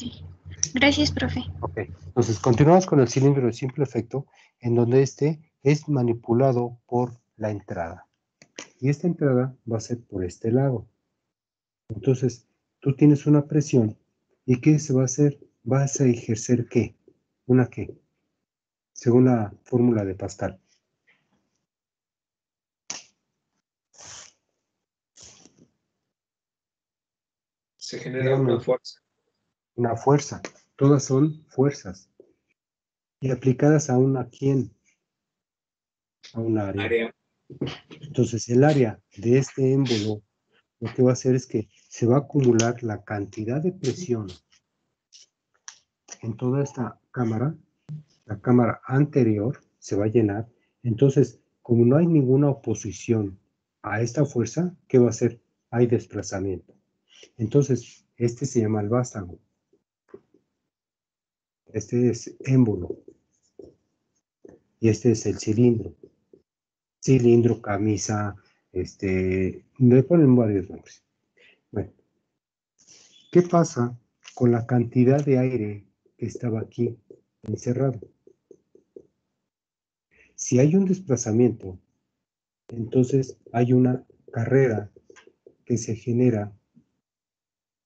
Gracias, profe. Ok, entonces continuamos con el cilindro de simple efecto, en donde este es manipulado por la entrada. Y esta entrada va a ser por este lado. Entonces, tú tienes una presión, ¿y qué se va a hacer? ¿Vas a ejercer qué? ¿Una qué? Según la fórmula de Pascal. Se genera una fuerza. Una fuerza. Todas son fuerzas. ¿Y aplicadas a una quién? A un área. Entonces, el área de este émbolo lo que va a hacer es que se va a acumular la cantidad de presión en toda esta cámara. La cámara anterior se va a llenar. Entonces, como no hay ninguna oposición a esta fuerza, ¿qué va a hacer? Hay desplazamiento. Entonces, este se llama el vástago. Este es émbolo. Y este es el cilindro. Cilindro, camisa, le ponen varios nombres. Bueno, ¿qué pasa con la cantidad de aire que estaba aquí encerrado? Si hay un desplazamiento, entonces hay una carrera que se genera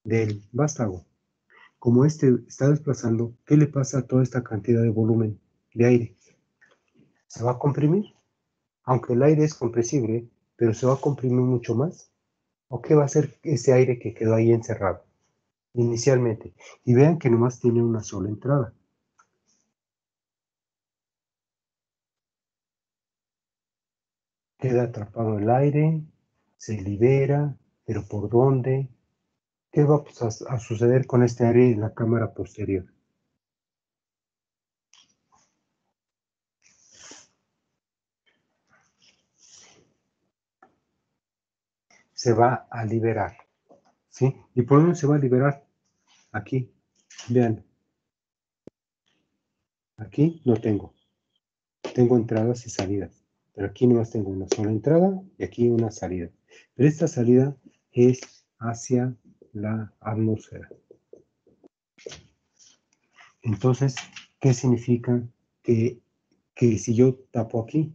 del vástago. Como este está desplazando, ¿qué le pasa a toda esta cantidad de volumen de aire? Se va a comprimir. Aunque el aire es compresible, pero se va a comprimir mucho más. ¿O qué va a hacer ese aire que quedó ahí encerrado inicialmente? Y vean que nomás tiene una sola entrada. Queda atrapado el aire, se libera, pero ¿por dónde? ¿Qué va a suceder con este aire en la cámara posterior? Se va a liberar, ¿sí? ¿Y por dónde se va a liberar? Aquí, vean. Aquí no tengo. Tengo entradas y salidas. Pero aquí nomás tengo una sola entrada y aquí una salida. Pero esta salida es hacia la atmósfera. Entonces, ¿qué significa que si yo tapo aquí?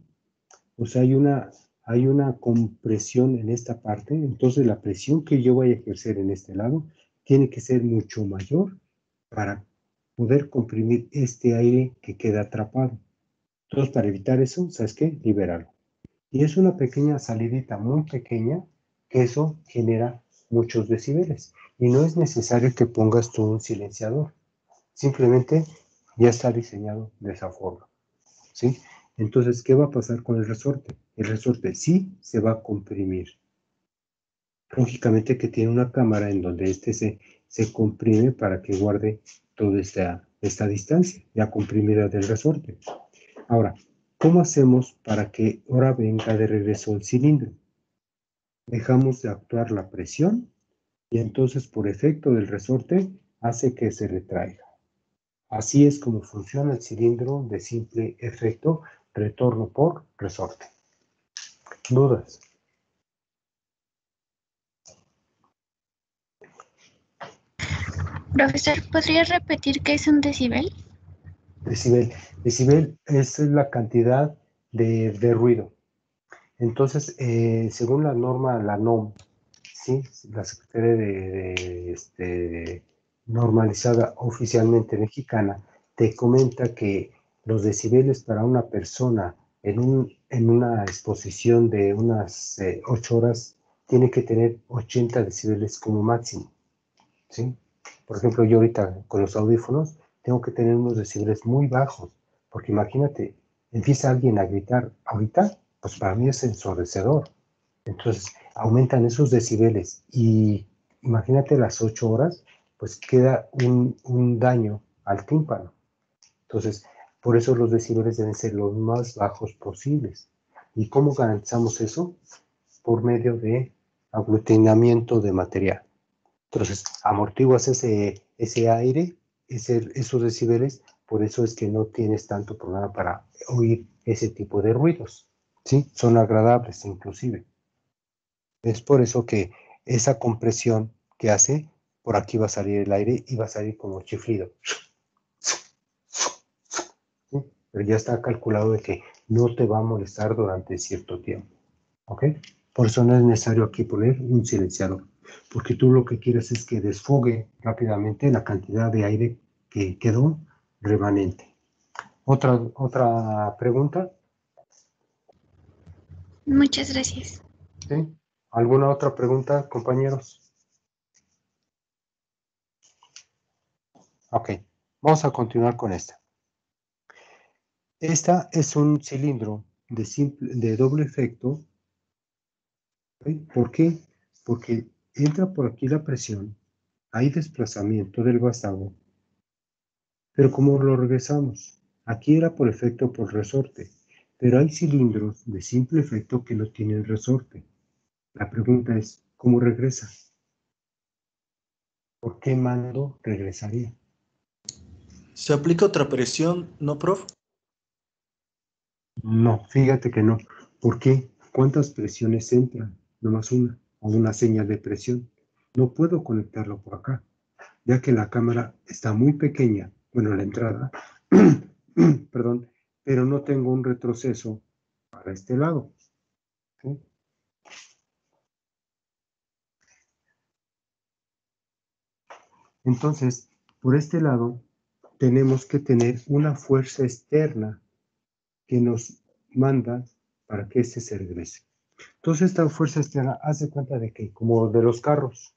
O sea, hay una compresión en esta parte, entonces la presión que yo vaya a ejercer en este lado tiene que ser mucho mayor para poder comprimir este aire que queda atrapado. Entonces, para evitar eso, ¿sabes qué? Liberarlo. Y es una pequeña salidita muy pequeña que eso genera muchos decibeles. Y no es necesario que pongas tú un silenciador. Simplemente ya está diseñado de esa forma. ¿Sí? Entonces, ¿qué va a pasar con el resorte? El resorte sí se va a comprimir. Lógicamente que tiene una cámara en donde se comprime para que guarde toda esta distancia ya comprimida del resorte. Ahora, ¿cómo hacemos para que ahora venga de regreso el cilindro? Dejamos de actuar la presión y entonces por efecto del resorte hace que se retraiga. Así es como funciona el cilindro de simple efecto, retorno por resorte. ¿Dudas? Profesor, ¿podría repetir qué es un decibel? Decibel es la cantidad de ruido. Entonces, según la norma, la NOM, ¿sí? La Secretaría normalizada oficialmente mexicana, te comenta que los decibeles para una persona en una exposición de unas 8 horas tiene que tener 80 decibeles como máximo, ¿sí? Por ejemplo, yo ahorita con los audífonos tengo que tener unos decibeles muy bajos, porque imagínate, empieza alguien a gritar ahorita, pues para mí es ensordecedor. Entonces, aumentan esos decibeles y imagínate las 8 horas, pues queda un daño al tímpano. Entonces, por eso los decibeles deben ser los más bajos posibles. ¿Y cómo garantizamos eso? Por medio de aglutinamiento de material. Entonces, amortiguas ese aire, esos decibeles, por eso es que no tienes tanto problema para oír ese tipo de ruidos, ¿sí? Son agradables inclusive. Es por eso que esa compresión que hace por aquí va a salir el aire y va a salir como chiflido. ¿Sí? Pero ya está calculado de que no te va a molestar durante cierto tiempo. ¿Ok? Por eso no es necesario aquí poner un silenciador, porque tú lo que quieres es que desfogue rápidamente la cantidad de aire que quedó remanente. ¿Otra pregunta? Muchas gracias. ¿Sí? ¿Alguna otra pregunta, compañeros? Ok, vamos a continuar con esta. Esta es un cilindro de doble efecto. ¿Sí? ¿Por qué? Porque entra por aquí la presión, hay desplazamiento del vástago, pero ¿cómo lo regresamos? Aquí era por efecto por resorte, pero hay cilindros de simple efecto que no tienen resorte. La pregunta es, ¿cómo regresa? ¿Por qué mando regresaría? ¿Se aplica otra presión, no, prof? No, fíjate que no. ¿Por qué? ¿Cuántas presiones entran? Nomás una, o una señal de presión. No puedo conectarlo por acá, ya que la cámara está muy pequeña, bueno, la entrada, perdón, pero no tengo un retroceso para este lado. ¿Sí? Entonces, por este lado, tenemos que tener una fuerza externa que nos manda para que este se regrese. Entonces, esta fuerza externa, hace cuenta de que, como de los carros,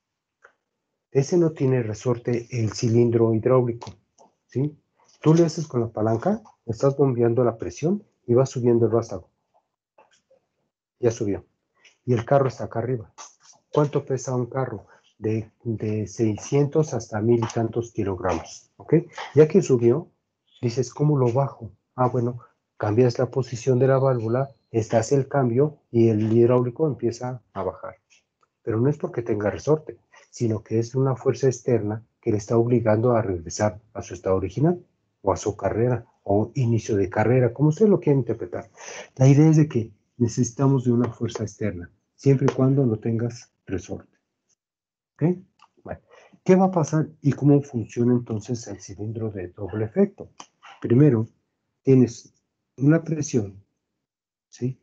ese no tiene resorte el cilindro hidráulico, ¿sí? Tú le haces con la palanca, estás bombeando la presión y va subiendo el vástago. Ya subió. Y el carro está acá arriba. ¿Cuánto pesa un carro? De 600 hasta 1000 y tantos kilogramos, ¿ok? Ya que subió, dices, ¿cómo lo bajo? Ah, bueno, cambias la posición de la válvula, estás el cambio y el hidráulico empieza a bajar. Pero no es porque tenga resorte, sino que es una fuerza externa que le está obligando a regresar a su estado original, o a su carrera, o inicio de carrera, como usted lo quiera interpretar. La idea es de que necesitamos de una fuerza externa, siempre y cuando no tengas resorte. ¿Ok? Bueno, ¿qué va a pasar y cómo funciona entonces el cilindro de doble efecto? Primero, tienes una presión, ¿sí?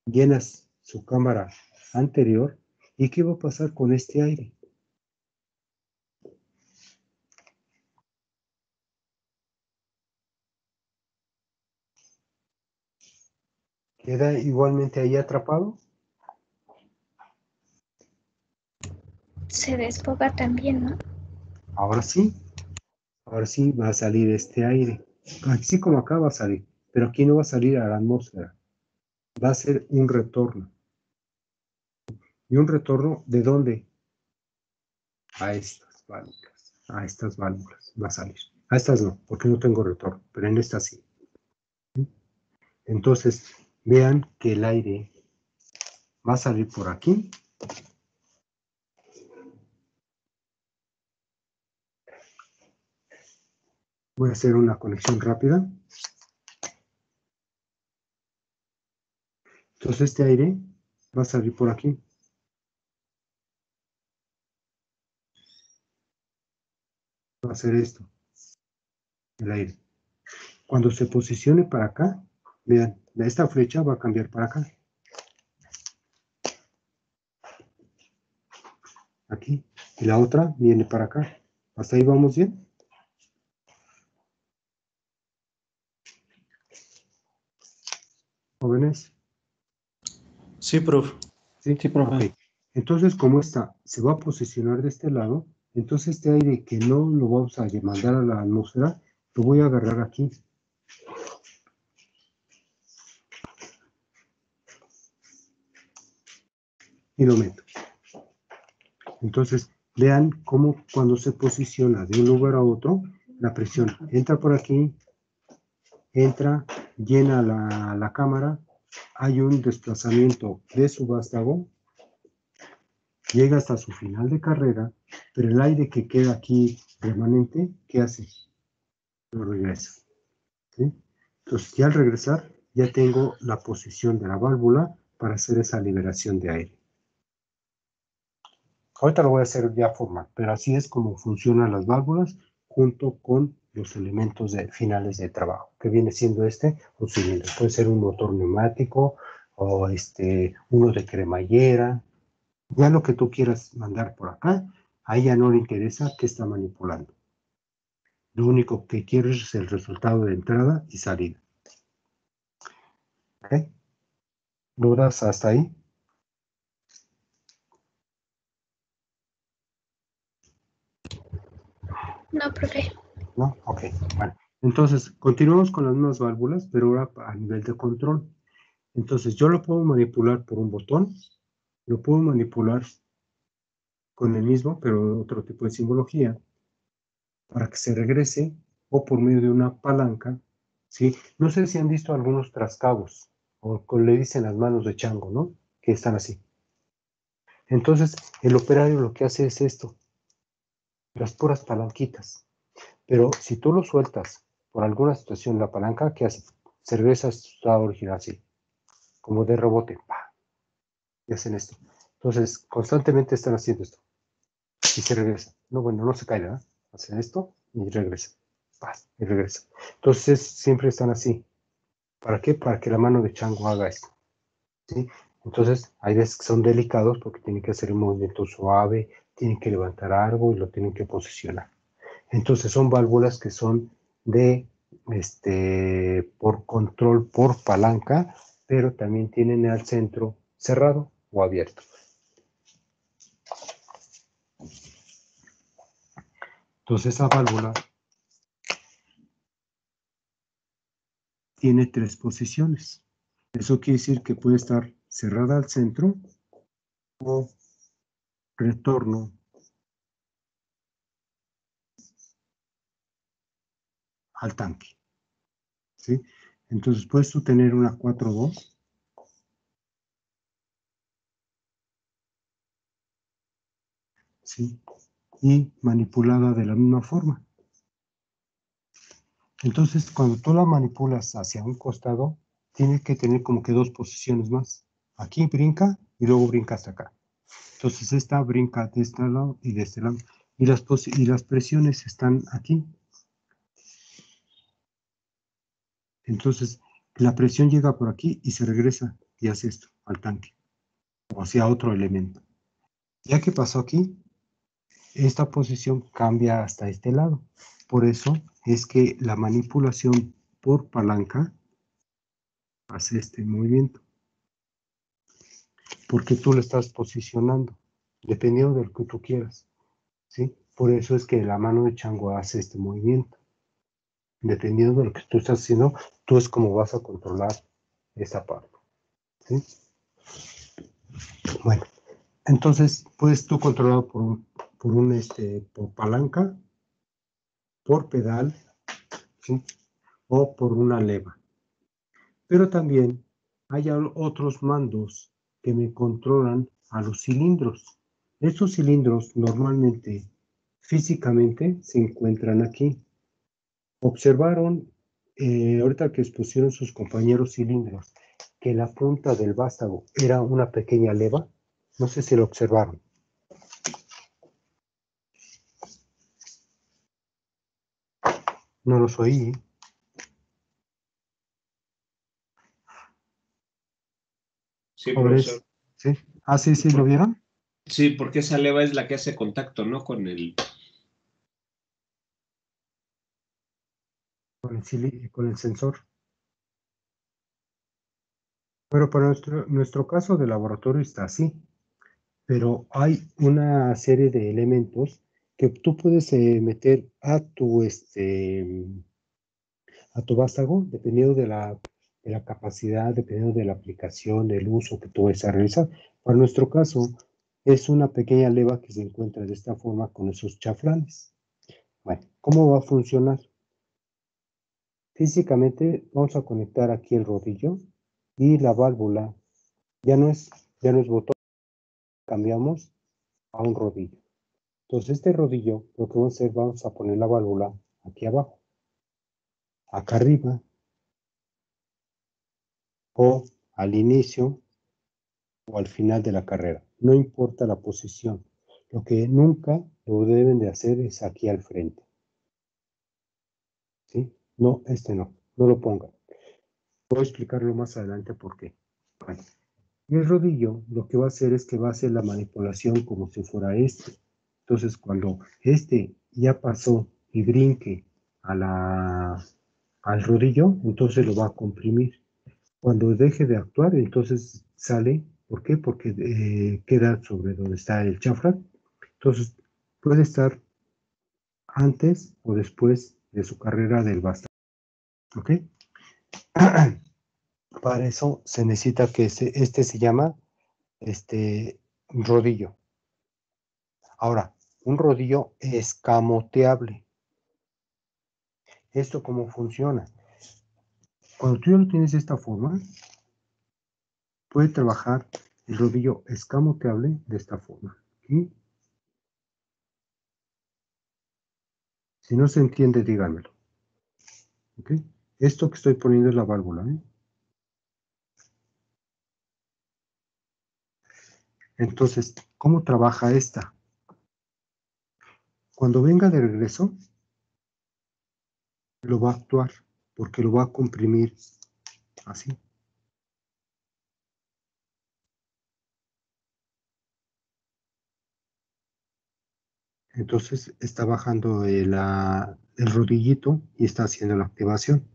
Llenas su cámara anterior. ¿Y qué va a pasar con este aire? ¿Queda igualmente ahí atrapado? Se desfoga también, ¿no? Ahora sí va a salir este aire. Así como acá va a salir, pero aquí no va a salir a la atmósfera. Va a ser un retorno. ¿Y un retorno de dónde? A estas válvulas. A estas válvulas va a salir. A estas no, porque no tengo retorno, pero en estas sí. Entonces, vean que el aire va a salir por aquí. Voy a hacer una conexión rápida. Entonces, este aire va a salir por aquí. Va a ser esto, el aire. Cuando se posicione para acá, vean, esta flecha va a cambiar para acá. Aquí. Y la otra viene para acá. ¿Hasta ahí vamos bien? ¿Jóvenes? Sí, prof. Sí, profe. ok. Entonces, como esta se va a posicionar de este lado, entonces este aire que no lo vamos a mandar a la atmósfera, lo voy a agarrar aquí. Y lo meto. Entonces, vean cómo cuando se posiciona de un lugar a otro, la presión entra por aquí, entra, llena la cámara, hay un desplazamiento de su vástago, llega hasta su final de carrera, pero el aire que queda aquí remanente, ¿qué hace? Lo regresa. ¿Sí? Entonces, ya al regresar, ya tengo la posición de la válvula para hacer esa liberación de aire. Ahorita lo voy a hacer ya formal, pero así es como funcionan las válvulas junto con los elementos finales de trabajo, que viene siendo un cilindro. Puede ser un motor neumático o uno de cremallera. Ya lo que tú quieras mandar por acá, a ella no le interesa qué está manipulando. Lo único que quiero es el resultado de entrada y salida. ¿Ok? ¿Dudas hasta ahí? No, profe. ¿No? Ok, bueno. Entonces, continuamos con las mismas válvulas, pero ahora a nivel de control. Entonces, yo lo puedo manipular por un botón, lo puedo manipular con el mismo, pero otro tipo de simbología, para que se regrese, o por medio de una palanca, ¿sí? No sé si han visto algunos trascabos, o le dicen las manos de chango, ¿no? Que están así. Entonces, el operario lo que hace es esto, las puras palanquitas. Pero si tú lo sueltas por alguna situación, la palanca, ¿qué hace? Se regresa a su estado original, así, como de rebote. ¡Pah! Y hacen esto. Entonces, constantemente están haciendo esto. Y se regresa. No, bueno, no se cae, ¿verdad? Hacen esto y regresa. ¡Pah! Y regresa. Entonces, siempre están así. ¿Para qué? Para que la mano de chango haga esto. ¿Sí? Entonces, hay veces que son delicados porque tienen que hacer un movimiento suave, tienen que levantar algo y lo tienen que posicionar. Entonces, son válvulas que son de por control por palanca, pero también tienen al centro cerrado o abierto. Entonces, esa válvula tiene 3 posiciones. Eso quiere decir que puede estar cerrada al centro o retorno al tanque. ¿Sí? Entonces, puedes tú tener una 4-2. ¿Sí? Y manipulada de la misma forma. Entonces, cuando tú la manipulas hacia un costado, tienes que tener como que 2 posiciones más. Aquí brinca y luego brinca hasta acá. Entonces, esta brinca de este lado y de este lado. Y las presiones están aquí. Entonces, la presión llega por aquí y se regresa y hace esto al tanque. O hacia otro elemento. Ya que pasó aquí, esta posición cambia hasta este lado. Por eso es que la manipulación por palanca hace este movimiento. Porque tú lo estás posicionando, dependiendo de lo que tú quieras. ¿Sí? Por eso es que la mano de chango hace este movimiento. Dependiendo de lo que tú estás haciendo, tú es como vas a controlar esa parte. ¿Sí? Bueno, entonces puedes tú controlar por palanca, por pedal, ¿sí? O por una leva. Pero también hay otros mandos que me controlan a los cilindros. Estos cilindros normalmente, físicamente, se encuentran aquí. Observaron, ahorita que expusieron sus compañeros cilindros, que la punta del vástago era una pequeña leva. No sé si lo observaron. No los oí. Sí, profesor. ¿Sí? Ah, sí, sí, ¿lo vieron? Sí, porque esa leva es la que hace contacto, ¿no? Con el sensor. Pero para nuestro caso de laboratorio está así. Pero hay una serie de elementos que tú puedes meter a tu vástago, dependiendo de la capacidad, dependiendo de la aplicación, del uso que tú vayas a realizar. Para nuestro caso, es una pequeña leva que se encuentra de esta forma con esos chaflanes. Bueno, ¿cómo va a funcionar? Físicamente vamos a conectar aquí el rodillo y la válvula ya no es botón, cambiamos a un rodillo. Entonces este rodillo, lo que vamos a hacer, vamos a poner la válvula aquí abajo, acá arriba, o al inicio o al final de la carrera. No importa la posición. Lo que nunca lo deben de hacer es aquí al frente. ¿Sí? No, no lo pongan. Voy a explicarlo más adelante por qué. Bueno, el rodillo lo que va a hacer es que va a hacer la manipulación como si fuera este. Entonces, cuando este ya pasó y brinque al rodillo, entonces lo va a comprimir. Cuando deje de actuar, entonces sale. ¿Por qué? Porque queda sobre donde está el chafra. Entonces, puede estar antes o después de su carrera del bastón. ¿Ok? Para eso se necesita que este se llama rodillo. Ahora, un rodillo escamoteable. ¿Esto cómo funciona? Cuando tú ya lo tienes de esta forma, puede trabajar el rodillo escamoteable de esta forma. ¿Sí? Si no se entiende, díganmelo. ¿Ok? Esto que estoy poniendo es la válvula. Entonces, ¿cómo trabaja esta? Cuando venga de regreso, lo va a actuar, porque lo va a comprimir así. Entonces está bajando el rodillito y está haciendo la activación.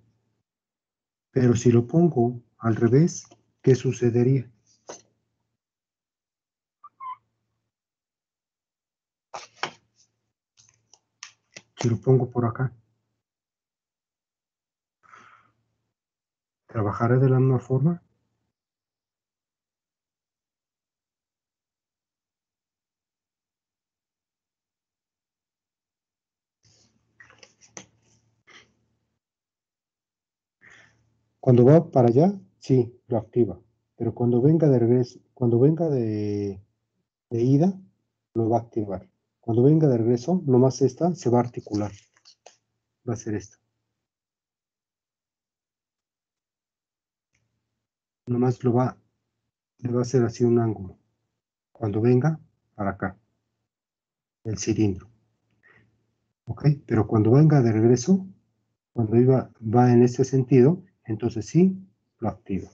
Pero si lo pongo al revés, ¿qué sucedería? Si lo pongo por acá, ¿trabajará de la misma forma? Cuando va para allá, sí, lo activa. Pero cuando venga de regreso, cuando venga de ida, lo va a activar. Cuando venga de regreso, nomás esta se va a articular. Va a ser esto. Nomás le va a hacer así un ángulo. Cuando venga, para acá. El cilindro. ¿Ok? Pero cuando venga de regreso, cuando va en este sentido, entonces sí, lo activa.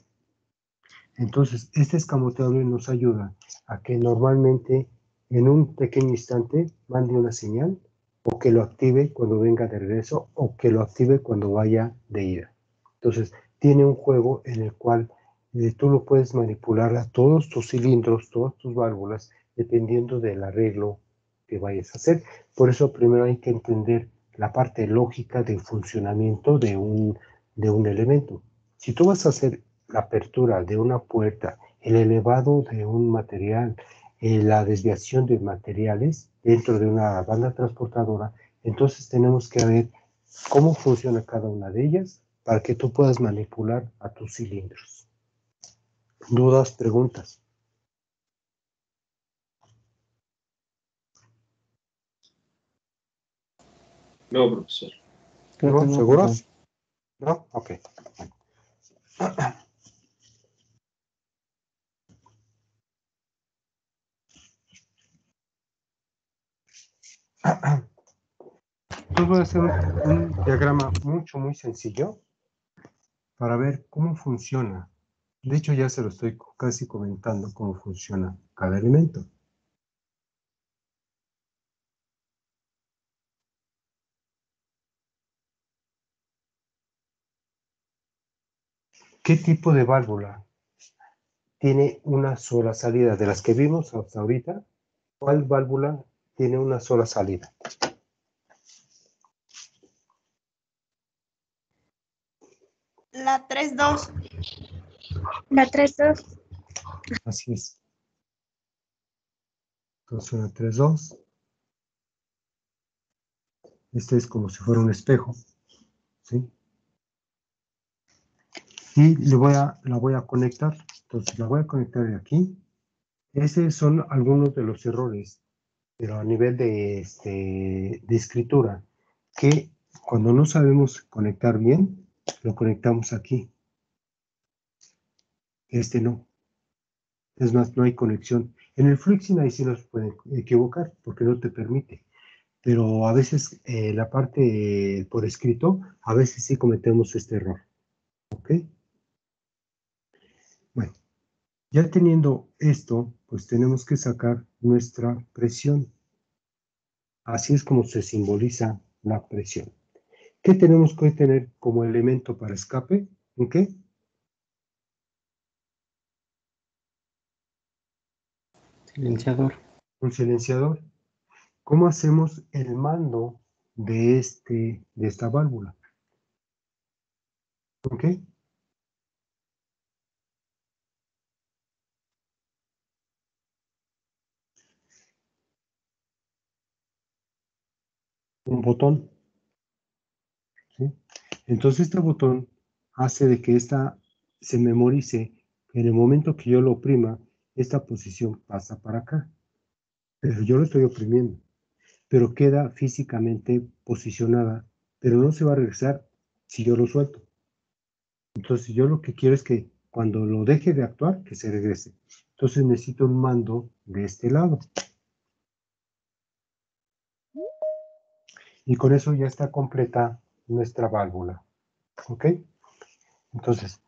Entonces, este escamoteable nos ayuda a que normalmente en un pequeño instante mande una señal o que lo active cuando venga de regreso o que lo active cuando vaya de ida. Entonces, tiene un juego en el cual tú lo puedes manipular a todos tus cilindros, todas tus válvulas, dependiendo del arreglo que vayas a hacer. Por eso primero hay que entender la parte lógica del funcionamiento de un elemento. Si tú vas a hacer la apertura de una puerta, el elevado de un material, la desviación de materiales dentro de una banda transportadora, entonces tenemos que ver cómo funciona cada una de ellas para que tú puedas manipular a tus cilindros. ¿Dudas, preguntas? No, profesor. ¿No? ¿Seguros? ¿No? Ok. Entonces voy a hacer un diagrama muy sencillo para ver cómo funciona. De hecho, ya se lo estoy casi comentando cómo funciona cada elemento. ¿Qué tipo de válvula tiene una sola salida? De las que vimos hasta ahorita, ¿cuál válvula tiene una sola salida? La 3-2. La 3-2. Así es. Entonces una 3-2. Este es como si fuera un espejo, ¿sí? Y la voy a conectar. Entonces la voy a conectar de aquí. Esos son algunos de los errores, pero a nivel de escritura, que cuando no sabemos conectar bien, lo conectamos aquí. No. Es más, no hay conexión. En el fluxing ahí sí nos pueden equivocar porque no te permite. Pero a veces la parte por escrito, a veces sí cometemos este error. ¿Ok? Bueno, ya teniendo esto, pues tenemos que sacar nuestra presión. Así es como se simboliza la presión. ¿Qué tenemos que tener como elemento para escape? ¿Un qué? Silenciador. Un silenciador. ¿Cómo hacemos el mando de esta válvula? ¿Ok? Un botón. ¿Sí? Entonces este botón hace de que esta se memorice. En el momento que yo lo oprima, esta posición pasa para acá. Pero yo lo estoy oprimiendo. Pero queda físicamente posicionada. Pero no se va a regresar si yo lo suelto. Entonces yo lo que quiero es que cuando lo deje de actuar, que se regrese. Entonces necesito un mando de este lado. Y con eso ya está completa nuestra válvula. ¿Ok? Entonces,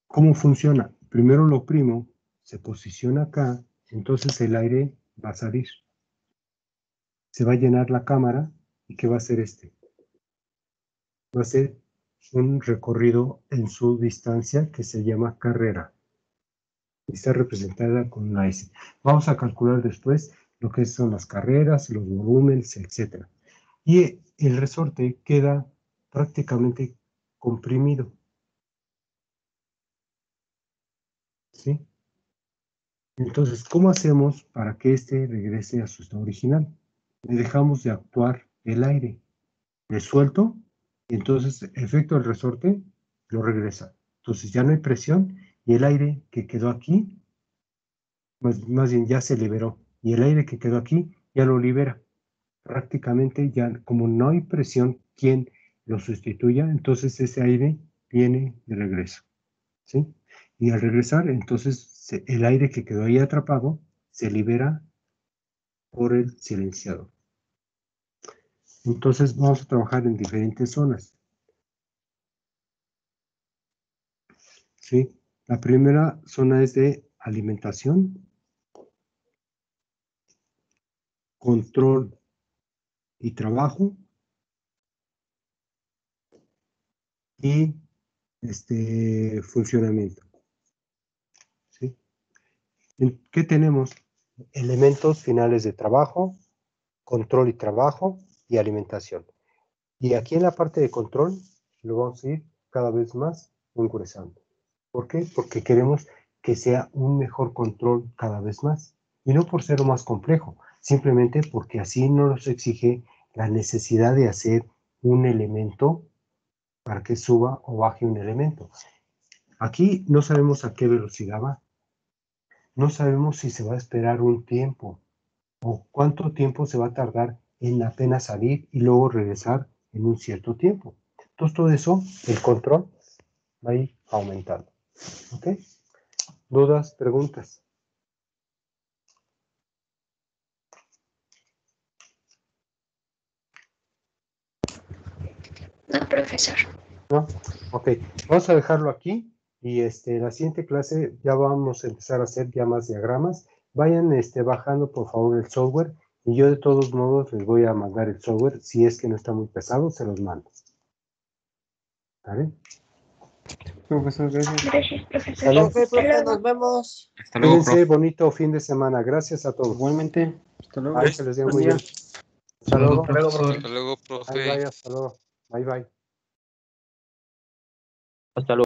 ¿cómo funciona? Primero lo oprimo, se posiciona acá, entonces el aire va a salir. Se va a llenar la cámara, ¿y qué va a hacer este? Va a ser un recorrido en su distancia que se llama carrera. Está representada con una S. Vamos a calcular después lo que son las carreras, los volúmenes, etc. Y el resorte queda prácticamente comprimido. ¿Sí? Entonces, ¿cómo hacemos para que este regrese a su estado original? Le dejamos de actuar el aire. Le suelto y entonces el efecto del resorte lo regresa. Entonces ya no hay presión y el aire que quedó aquí, más bien ya se liberó. Y el aire que quedó aquí ya lo libera. Prácticamente ya, como no hay presión, quien lo sustituya, entonces ese aire viene de regreso. ¿Sí? Y al regresar, entonces el aire que quedó ahí atrapado se libera por el silenciador. Entonces vamos a trabajar en diferentes zonas. ¿Sí? La primera zona es de alimentación, control y trabajo, y funcionamiento. ¿Sí? ¿Qué tenemos? Elementos finales de trabajo, control y trabajo y alimentación. Y aquí en la parte de control lo vamos a ir cada vez más engrosando. ¿Por qué? Porque queremos que sea un mejor control cada vez más. Y no por ser lo más complejo, simplemente porque así nos exige la necesidad de hacer un elemento para que suba o baje un elemento. Aquí no sabemos a qué velocidad va. No sabemos si se va a esperar un tiempo o cuánto tiempo se va a tardar en apenas salir y luego regresar en un cierto tiempo. Entonces todo eso, el control va a ir aumentando. ¿Ok? ¿Dudas, preguntas? No, profesor. ¿No? Ok, vamos a dejarlo aquí y la siguiente clase ya vamos a empezar a hacer ya más diagramas. Vayan bajando por favor el software y yo de todos modos les voy a mandar el software. Si es que no está muy pesado, se los mando. ¿Vale? Profesor, gracias. Gracias, profesor. ¿Sale? Ok, profe, nos vemos. Hasta luego, Cuídense, profe. bonito fin de semana. Gracias a todos. Igualmente. Hasta luego. Ay, que les vaya muy Buen bien. día. Hasta luego. profesor. Hasta luego, Bye, profe. bye, hasta luego. Bye, bye. Hasta luego.